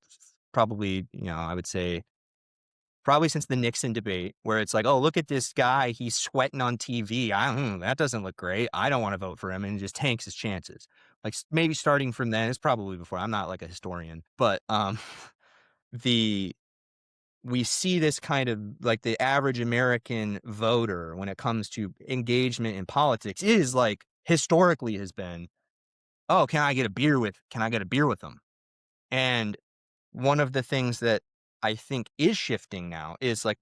probably, I would say probably since the Nixon debate, where it's like, oh, look at this guy, he's sweating on TV. That doesn't look great. I don't want to vote for him, and he just tanks his chances. Like maybe starting from then, it's probably before. I'm not like a historian, but the we see this kind of like the average American voter when it comes to engagement in politics is like historically has been, oh, can I get a beer with them? And one of the things that I think is shifting now is like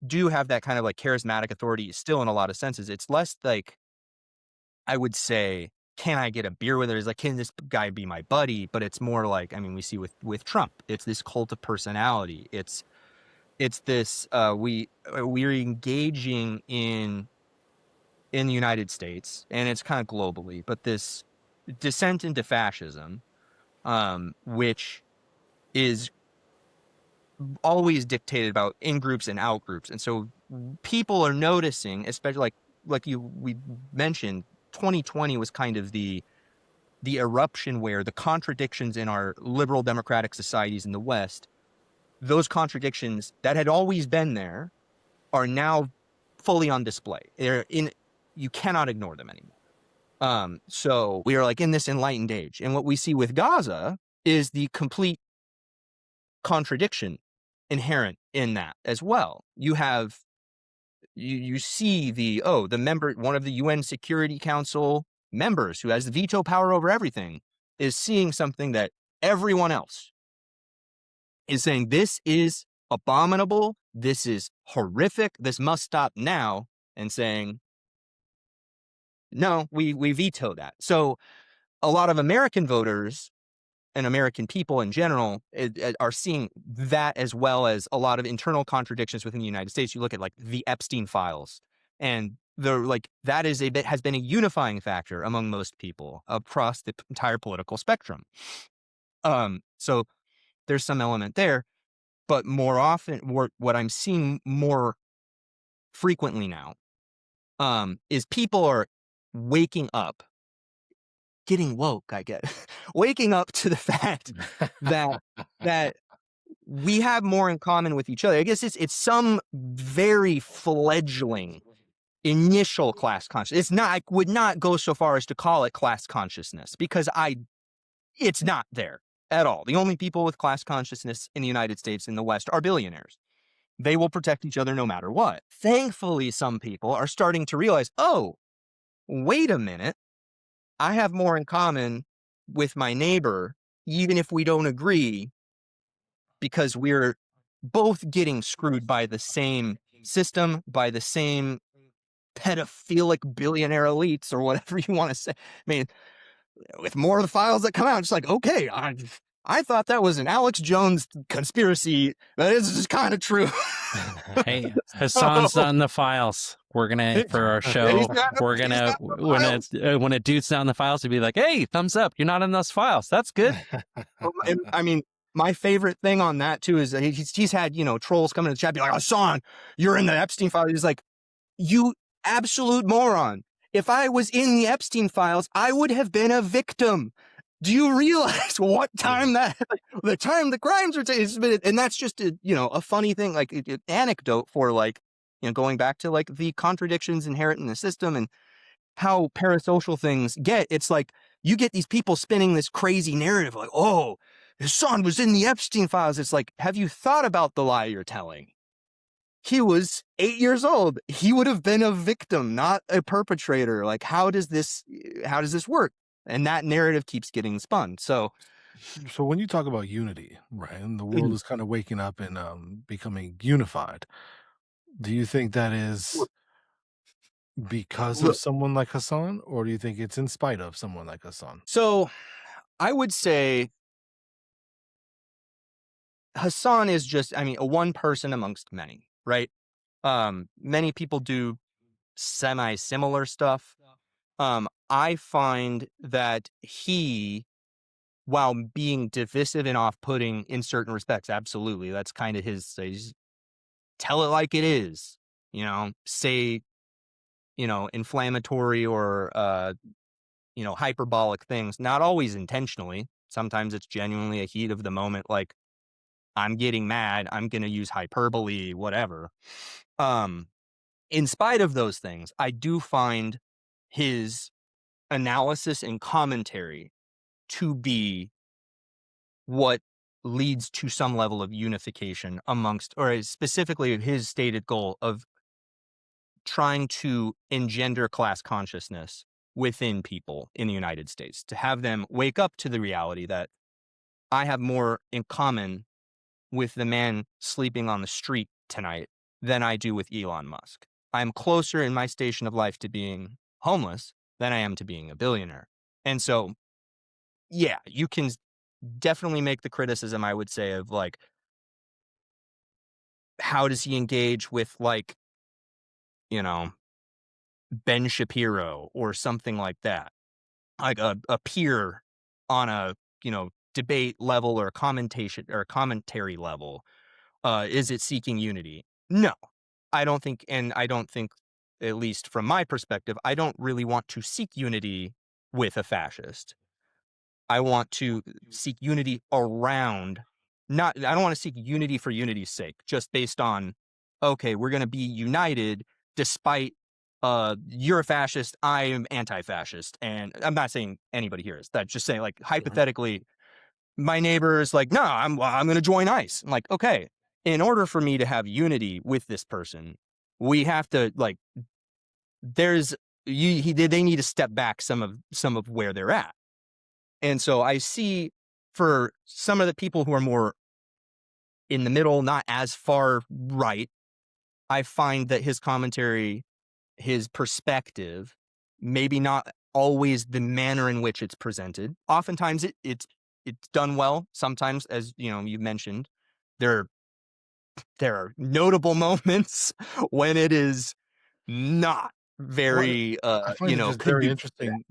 do have that kind of like charismatic authority still in a lot of senses. It's less like, I would say, can I get a beer with her? It's like, can this guy be my buddy? But it's more like, I mean, we see with Trump, it's this cult of personality. It's this we're engaging in the United States, and it's kind of globally, but this descent into fascism, which is always dictated about in groups and out groups. And so people are noticing, especially we mentioned, 2020 was kind of the eruption where the contradictions in our liberal democratic societies in the West, those contradictions that had always been there are now fully on display. You cannot ignore them anymore. So we are like in this enlightened age. And what we see with Gaza is the complete contradiction inherent in that as well. You have, you see one of the UN Security Council members who has the veto power over everything is seeing something that everyone else is saying, this is abominable, this is horrific, this must stop now, and saying, no, we veto that. So a lot of American voters and American people in general are seeing that, as well as a lot of internal contradictions within the United States. You look at like the Epstein files, and that has been a unifying factor among most people across the entire political spectrum. So there's some element there, but more often, what I'm seeing more frequently now, is people are waking up, getting woke, I get, waking up to the fact that we have more in common with each other. I guess it's some very fledgling initial class consciousness. I would not go so far as to call it class consciousness, because it's not there at all. The only people with class consciousness in the United States and the West are billionaires. They will protect each other no matter what. Thankfully, some people are starting to realize, oh, wait a minute, I have more in common with my neighbor, even if we don't agree, because we're both getting screwed by the same system, by the same pedophilic billionaire elites, or whatever you want to say. I mean, with more of the files that come out, it's like, okay, I thought that was an Alex Jones conspiracy, but it's just kind of true. Hey, Hasan's done the files. We're gonna, for our show, we're gonna, when a dude's down the files, to be like, hey, thumbs up, you're not in those files. That's good. And, I mean, my favorite thing on that too is he's had, trolls come in the chat, be like, Hasan, you're in the Epstein files. He's like, you absolute moron. If I was in the Epstein files, I would have been a victim. Do you realize what time the time the crimes are taken? And that's just a funny thing, like an anecdote for going back to like the contradictions inherent in the system and how parasocial things get. It's like you get these people spinning this crazy narrative like, oh, his son was in the Epstein files. It's like, have you thought about the lie you're telling? He was 8 years old. He would have been a victim, not a perpetrator. Like, how does this work? And that narrative keeps getting spun. So when you talk about unity, right, and the world is kind of waking up and becoming unified, do you think that is because of someone like Hasan, or do you think it's in spite of someone like Hasan? So I would say Hasan is just, a one person amongst many, right? Many people do semi-similar stuff. I find that he, while being divisive and off-putting in certain respects, absolutely, that's kind of his tell it like it is, say, inflammatory or, hyperbolic things, not always intentionally. Sometimes it's genuinely a heat of the moment, like, I'm getting mad, I'm going to use hyperbole, whatever. In spite of those things, I do find his analysis and commentary to be what leads to some level of unification amongst, or specifically his stated goal of trying to engender class consciousness within people in the United States, to have them wake up to the reality that I have more in common with the man sleeping on the street tonight than I do with Elon Musk. I'm closer in my station of life to being homeless than I am to being a billionaire. And so, yeah, you can definitely make the criticism, I would say, of like, how does he engage with, like, you know, Ben Shapiro or something like that, like a peer on a, debate level or a commentation or a commentary level. Is it seeking unity? No, I don't think, at least from my perspective, I don't really want to seek unity with a fascist. I want to seek unity around, not, I don't want to seek unity for unity's sake, just based on, okay, we're going to be united despite, you're a fascist, I am anti-fascist. And I'm not saying anybody here is that, just saying, like, Mhm. hypothetically, my neighbor is like, no, I'm going to join ICE. I'm like, okay, in order for me to have unity with this person, we have to, like, there's, they need to step back some of where they're at. And so I see, for some of the people who are more in the middle, not as far right, I find that his commentary, his perspective, maybe not always the manner in which it's presented. Oftentimes it's done well. Sometimes, as you mentioned, there there are notable moments when it is not Well, very I find it just very conducive to interesting.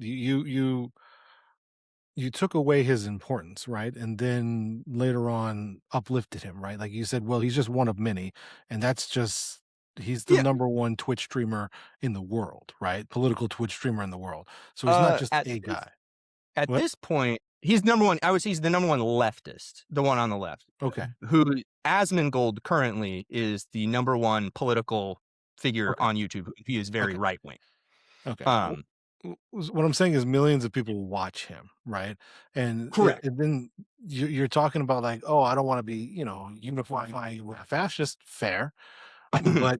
You took away his importance, right? And then later on uplifted him, right? Like you said, well, he's just one of many, and that's just he's the that. number one Twitch streamer in the world, right? Political Twitch streamer in the world. So he's not Yeah. just a guy. At What? this point, he's number one. I would say he's the number one leftist, the one on the left, Okay. who Asmongold currently is the number one political figure Okay. on YouTube. He is very Okay. right wing. Okay. Um, What I'm saying is millions of people watch him, right? correct. And then you're talking about like, oh, I don't want to be, unifying with a fascist. Fair, but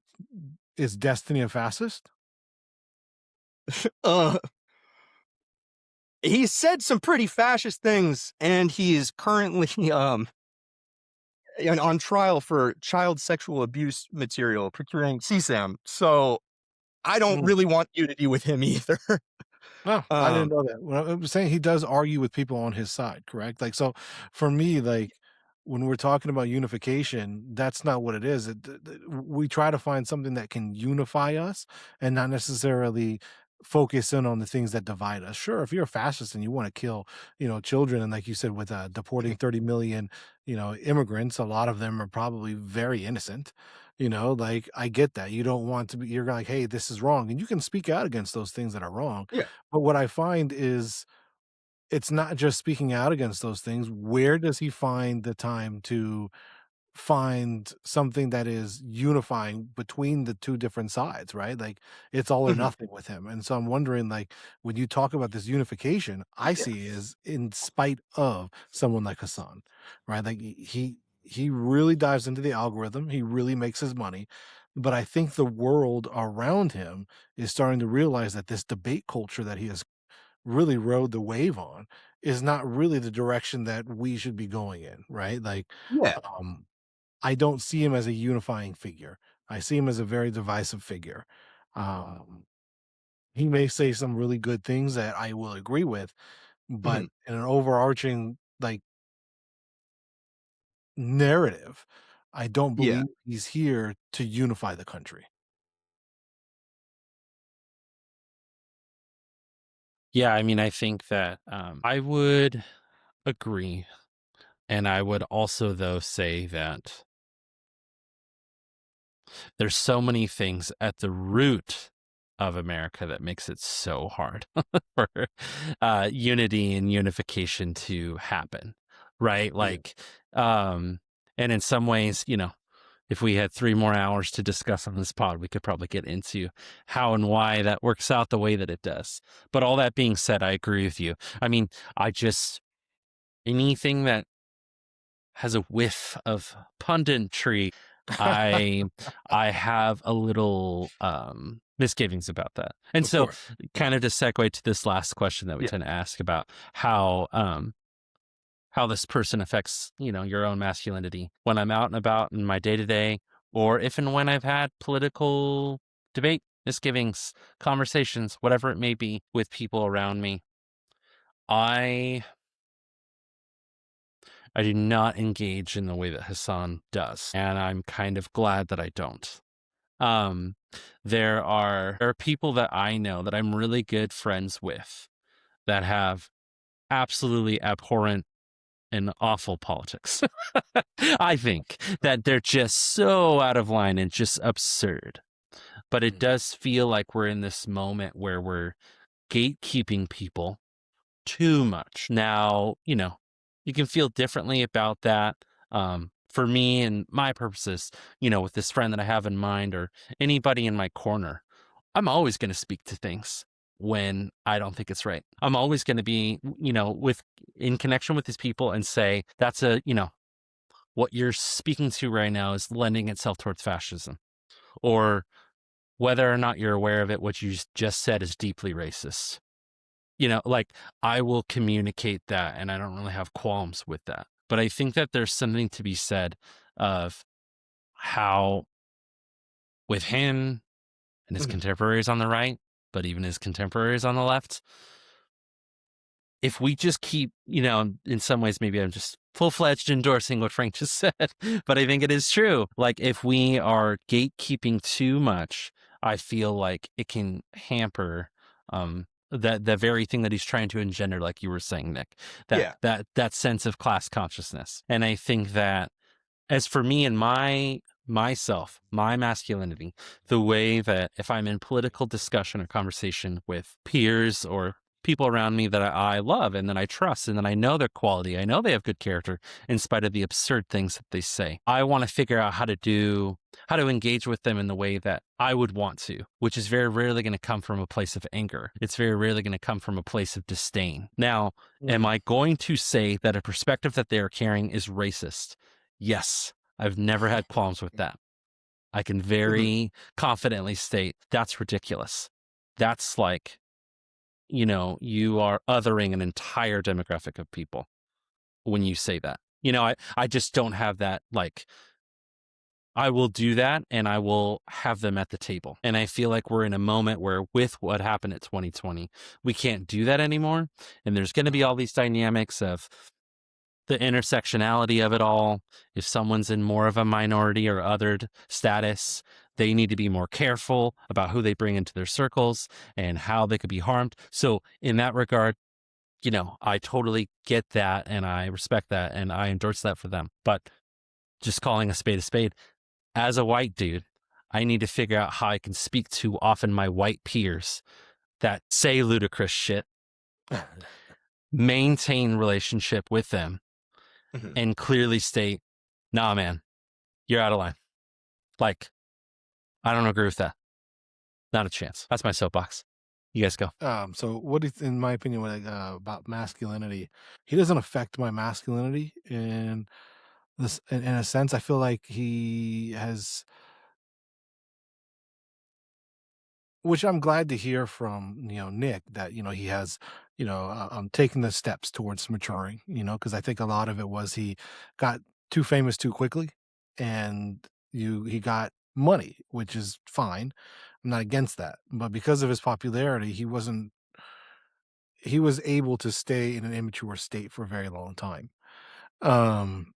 is Destiny a fascist? uh, he said some pretty fascist things, and he is currently on trial for child sexual abuse material, procuring CSAM. So I don't Mm. really want unity with him either. No, I didn't um, know that. Well, I'm saying he does argue with people on his side, correct? Like, so for me, like when we're talking about unification, that's not what it is. We try to find something that can unify us and not necessarily focus in on the things that divide us. Sure, if you're a fascist and you want to kill, children, and like you said, with deporting 30 million, immigrants, a lot of them are probably very innocent. Like I get that. You don't want to be, you're like, hey, this is wrong. And you can speak out against those things that are wrong. yeah. But what I find is it's not just speaking out against those things. Where does he find the time to find something that is unifying between the two different sides, right? Like it's all or Mhm. nothing with him. And so I'm wondering, like, when you talk about this unification, I see is in spite of someone like Hassan, right? Like he really dives into the algorithm, he really makes his money. But I think the world around him is starting to realize that this debate culture that he has really rode the wave on is not really the direction that we should be going in, right? Like, Yeah. um, I don't see him as a unifying figure. I see him as a very divisive figure. Um, he may say some really good things that I will agree with, but Mhm. in an overarching like narrative, I don't Yeah. believe he's here to unify the country. Yeah, I mean, I think that I would agree. And I would also, though, say that there's so many things at the root of America that makes it so hard for unity and unification to happen, right? Yeah. Like, and in some ways, if we had 3 more hours to discuss on this pod, we could probably get into how and why that works out the way that it does. But all that being said, I agree with you. I mean, I just anything that has a whiff of punditry, I have a little misgivings about that. And Of so, course. kind of to segue to this last question that we Yeah. tend to ask about how this person affects, your own masculinity. When I'm out and about in my day to day, or if and when I've had political debate, misgivings, conversations, whatever it may be, with people around me, I do not engage in the way that Hasan does, and I'm kind of glad that I don't. Um, there are people that I know that I'm really good friends with that have absolutely abhorrent and awful politics. I think that they're just so out of line and just absurd. But it does feel like we're in this moment where we're gatekeeping people too much. Now, you can feel differently about that. For me and my purposes, with this friend that I have in mind or anybody in my corner, I'm always going to speak to things when I don't think it's right. I'm always going to be, in connection with these people and say, that's what you're speaking to right now is lending itself towards fascism. Or whether or not you're aware of it, what you just said is deeply racist. Like, I will communicate that, and I don't really have qualms with that. But I think that there's something to be said of how, with him and his contemporaries on the right, but even his contemporaries on the left, if we just keep, in some ways, maybe I'm just full-fledged endorsing what Frank just said, but I think it is true. Like, if we are gatekeeping too much, I feel like it can hamper the very thing that he's trying to engender, like you were saying, Nick, that sense of class consciousness. And I think that, as for me and myself, my masculinity, the way that if I'm in political discussion or conversation with peers or people around me that I love and that I trust and that I know their quality, I know they have good character in spite of the absurd things that they say, I want to figure out how to engage with them in the way that I would want to, which is very rarely going to come from a place of anger. It's very rarely going to come from a place of disdain. Now, am I going to say that a perspective that they are carrying is racist? Yes. I've never had qualms with that. I can very confidently state that's ridiculous. That's like, you are othering an entire demographic of people when you say that. I just don't have that, like, I will do that and I will have them at the table. And I feel like we're in a moment where, with what happened at 2020, we can't do that anymore. And there's going to be all these dynamics of the intersectionality of it all. If someone's in more of a minority or othered status, they need to be more careful about who they bring into their circles and how they could be harmed. So in that regard, I totally get that and I respect that and I endorse that for them. But just calling a spade, as a white dude, I need to figure out how I can speak to often my white peers that say ludicrous shit, maintain relationship with them, and clearly state, nah, man, you're out of line. Like, I don't agree with that. Not a chance. That's my soapbox. You guys go. So what is, in my opinion, about masculinity, he doesn't affect my masculinity in this, in a sense. I feel like he has, which I'm glad to hear from, Nick, that, he has, taken the steps towards maturing, because I think a lot of it was he got too famous too quickly, and he got money, which is fine. I'm not against that. But because of his popularity, he was able to stay in an immature state for a very long time, um,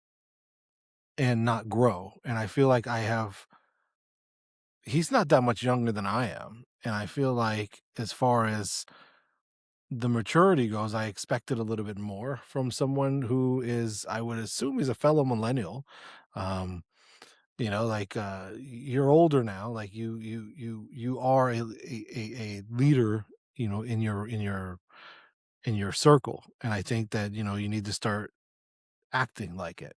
and not grow. And I feel like he's not that much younger than I am. And I feel like, as far as the maturity goes, I expected a little bit more from someone who is, I would assume, he's a fellow millennial. Um, you're older now, like you are a leader, in your circle. And I think that, you need to start acting like it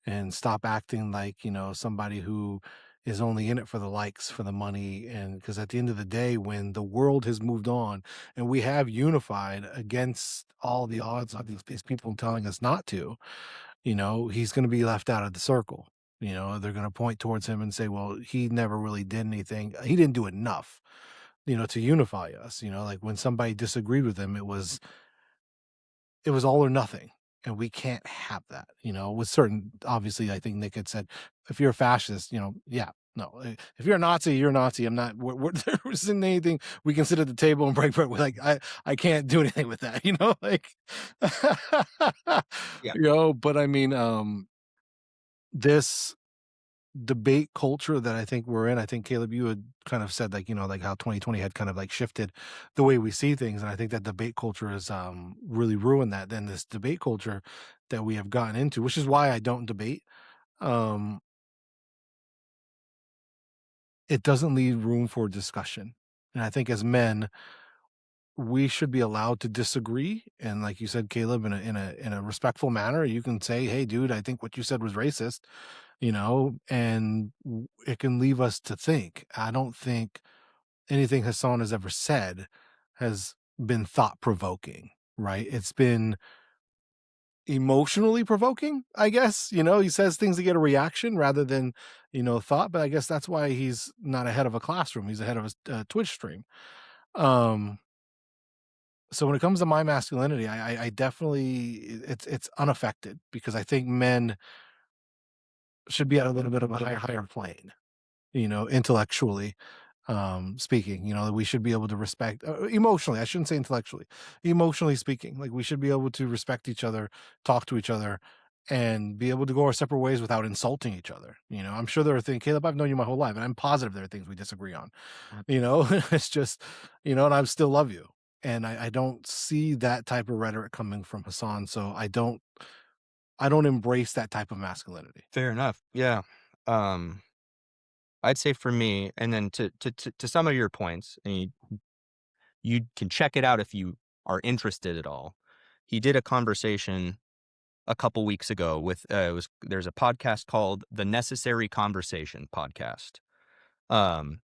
and stop acting like, somebody who is only in it for the likes, for the money. And because at the end of the day, when the world has moved on and we have unified against all the odds of these people telling us not to, he's going to be left out of the circle. They're going to point towards him and say, well, he never really did anything. He didn't do enough, to unify us. Like when somebody disagreed with him, it was all or nothing. And we can't have that, with certain, obviously, I think Nick had said, if you're a fascist, yeah, no, if you're a Nazi, you're a Nazi. I'm not, there isn't anything we can sit at the table and break bread with. Like, I can't do anything with that, like, Yeah. but I mean, this debate culture that I think we're in, I think Caleb, you had kind of said like, like how 2020 had kind of like shifted the way we see things. And I think that debate culture has really ruined that. Then this debate culture that we have gotten into, which is why I don't debate, um, it doesn't leave room for discussion. And I think as men, we should be allowed to disagree. And like you said, Caleb, in a respectful manner, you can say, hey, dude, I think what you said was racist, and it can leave us to think. I don't think anything Hasan has ever said has been thought provoking, right? It's been emotionally provoking, I guess. He says things to get a reaction rather than, thought. But I guess that's why he's not ahead of a classroom. He's ahead of a Twitch stream. So when it comes to my masculinity, I definitely, it's unaffected because I think men should be at a little bit of a higher plane, intellectually speaking. We should be able to respect emotionally. I shouldn't say intellectually, emotionally speaking. Like we should be able to respect each other, talk to each other, and be able to go our separate ways without insulting each other. I'm sure there are things, Caleb, I've known you my whole life, and I'm positive there are things we disagree on. It's just, and I still love you. And I don't see that type of rhetoric coming from Hasan. So I don't embrace that type of masculinity. Fair enough. Yeah. I'd say for me, and then to some of your points, and you can check it out if you are interested at all. He did a conversation a couple weeks ago with there's a podcast called The Necessary Conversation podcast.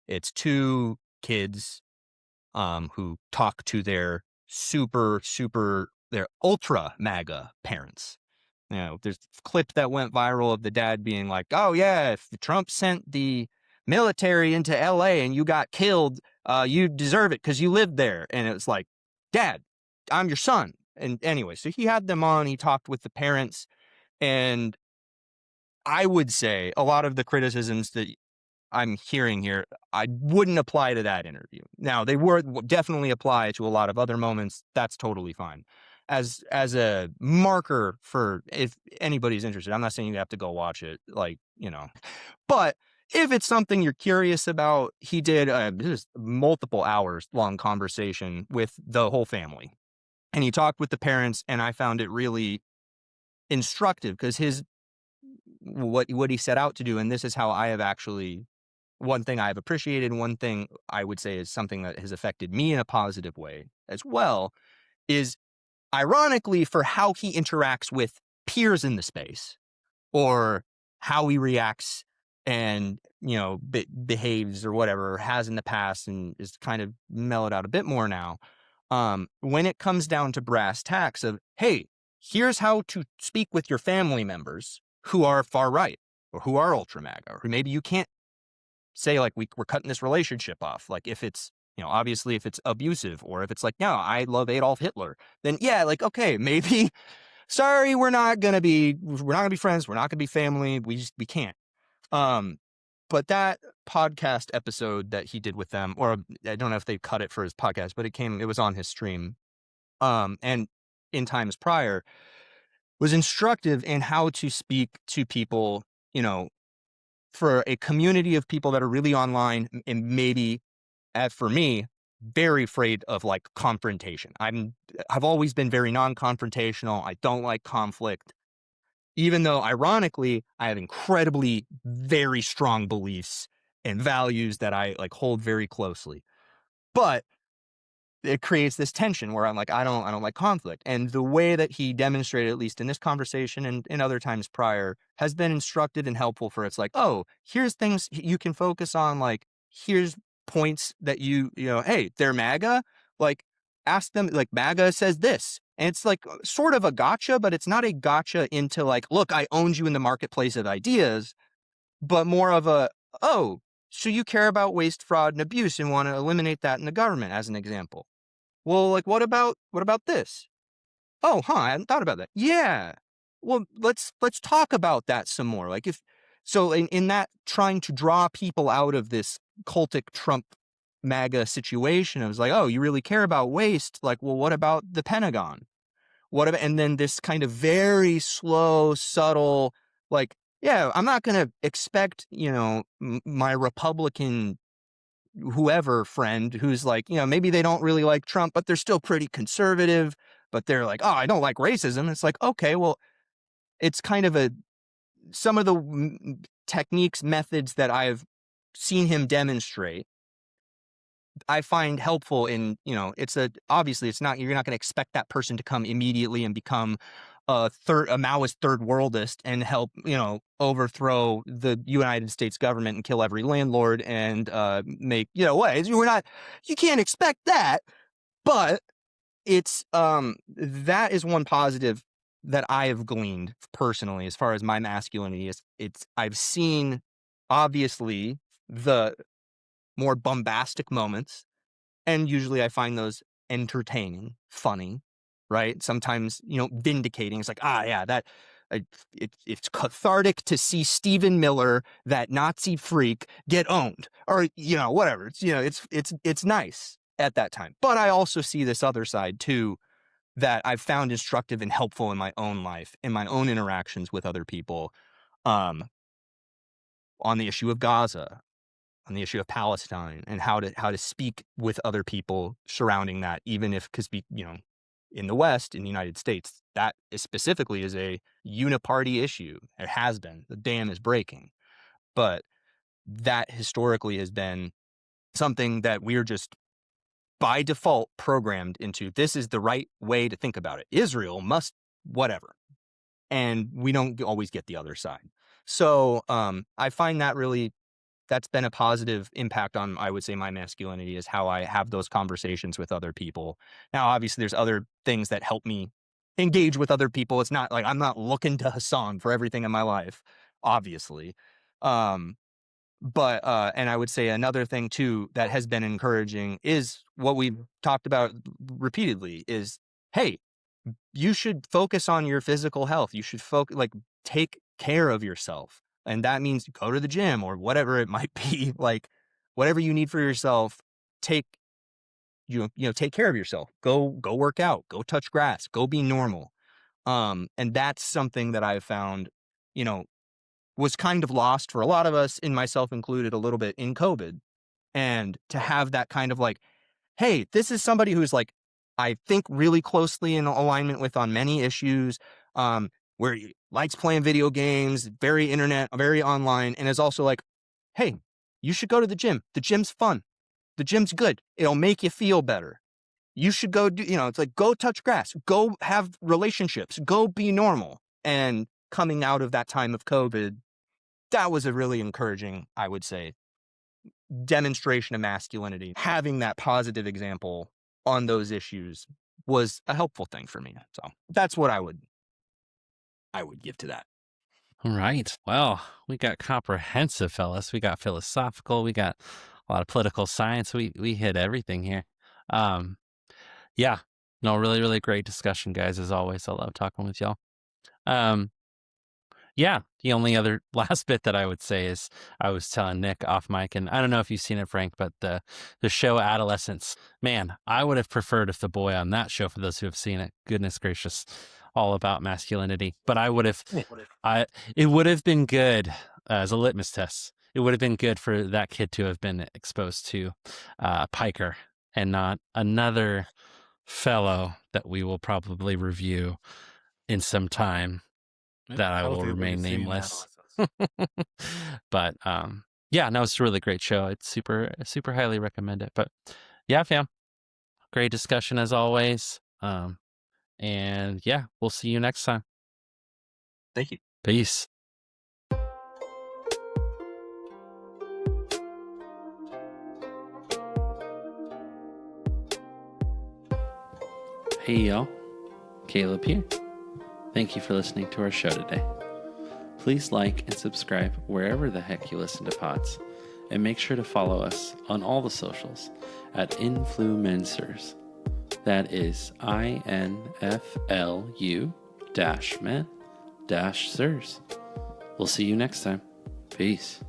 It's two kids who talk to their their ultra MAGA parents. There's a clip that went viral of the dad being like, oh yeah, if Trump sent the military into LA and you got killed, you deserve it because you lived there. And it was like, Dad, I'm your son. And anyway, so he had them on, he talked with the parents, and I would say a lot of the criticisms that I'm hearing here, I wouldn't apply to that interview. Now, they definitely apply to a lot of other moments. That's totally fine. As a marker for if anybody's interested, I'm not saying you have to go watch it, but if it's something you're curious about, he did this multiple hours long conversation with the whole family, and he talked with the parents, and I found it really instructive because what he set out to do, and this is how I have actually. One thing I've appreciated, one thing I would say is something that has affected me in a positive way as well, is ironically for how he interacts with peers in the space or how he reacts and, behaves or whatever, or has in the past and is kind of mellowed out a bit more now. When it comes down to brass tacks of, hey, here's how to speak with your family members who are far right or who are ultra MAGA, or who maybe you can't say like we're cutting this relationship off. Like if it's, obviously if it's abusive or if it's like, no, I love Adolf Hitler, then yeah, like, okay, maybe, sorry, we're not going to be friends. We're not going to be family. We can't. But that podcast episode that he did with them, or I don't know if they cut it for his podcast, but it was on his stream. And in times prior was instructive in how to speak to people, for a community of people that are really online and maybe, for me, very afraid of like confrontation. I've always been very non-confrontational. I don't like conflict, even though ironically, I have incredibly very strong beliefs and values that I like hold very closely. But it creates this tension where I'm like, I don't like conflict. And the way that he demonstrated, at least in this conversation and in other times prior, has been instructive and helpful for it's like, oh, here's things you can focus on. Like, here's points that hey, they're MAGA. Like, ask them, like, MAGA says this. And it's like sort of a gotcha, but it's not a gotcha into like, look, I owned you in the marketplace of ideas, but more of a, oh, so you care about waste, fraud, and abuse and want to eliminate that in the government, as an example. Well, like, what about this? Oh, I hadn't thought about that. Yeah. Well, let's talk about that some more. Like, if so, in that, trying to draw people out of this cultic Trump MAGA situation, I was like, oh, you really care about waste? Like, well, what about the Pentagon? What about, and then this kind of very slow, subtle, like, yeah, I'm not going to expect, my Republican whoever friend who's like, maybe they don't really like Trump, but they're still pretty conservative, but they're like, oh, I don't like racism. It's like, okay, well, it's kind of some of the techniques, methods that I've seen him demonstrate, I find helpful in, obviously it's not, you're not going to expect that person to come immediately and become a Maoist third worldist and help, overthrow the United States government and kill every landlord and make, ways. You can't expect that, but it's, that is one positive that I have gleaned personally as far as my masculinity is. I've seen, obviously, the more bombastic moments, and usually I find those entertaining, funny, right? Sometimes, vindicating. It's like, yeah, that it's cathartic to see Stephen Miller, that Nazi freak, get owned, or whatever. It's nice at that time. But I also see this other side too that I've found instructive and helpful in my own life, in my own interactions with other people, on the issue of Gaza, on the issue of Palestine, and how to speak with other people surrounding that, even if, because in the West, in the United States, that specifically is a uniparty issue. It has been. The dam is breaking. But that historically has been something that we're just by default programmed into. This is the right way to think about it. Israel must whatever. And we don't always get the other side. So I find that really, that's been a positive impact on, I would say, my masculinity, is how I have those conversations with other people. Now, obviously, there's other things that help me engage with other people. It's not like I'm not looking to Hasan for everything in my life, obviously. But and I would say another thing too that has been encouraging is what we've talked about repeatedly is, hey, you should focus on your physical health. You should take care of yourself. And that means go to the gym or whatever it might be, like whatever you need for yourself, take care of yourself. Go work out, go touch grass, go be normal. And that's something that I've found, was kind of lost for a lot of us, and myself included a little bit, in COVID. And to have that kind of like, hey, this is somebody who's like, I think really closely in alignment with on many issues, where he likes playing video games, very internet, very online, and is also like, hey, you should go to the gym. The gym's fun. The gym's good. It'll make you feel better. You should go do, it's like, go touch grass, go have relationships, go be normal. And coming out of that time of COVID, that was a really encouraging, I would say, demonstration of masculinity. Having that positive example on those issues was a helpful thing for me. So that's what I would give to that. All right. Well, we got comprehensive, fellas. We got philosophical. We got a lot of political science. We hit everything here. Yeah. No, really, really great discussion, guys. As always, I love talking with y'all. Yeah, the only other last bit that I would say is, I was telling Nick off mic, and I don't know if you've seen it, Frank, but the show Adolescence, man, I would have preferred if the boy on that show, for those who have seen it, goodness gracious, all about masculinity. But it would have been good as a litmus test. It would have been good for that kid to have been exposed to Piker, and not another fellow that we will probably review in some time, that I will remain nameless. But yeah, no, it's a really great show. It's super, super highly recommend it. But yeah, fam, great discussion as always. And yeah, we'll see you next time. Thank you. Peace. Hey y'all, Caleb here. Thank you for listening to our show today. Please like and subscribe wherever the heck you listen to pods, and make sure to follow us on all the socials at Influ-Men-Sirs. That is INFLU-men-Sirs. We'll see you next time. Peace.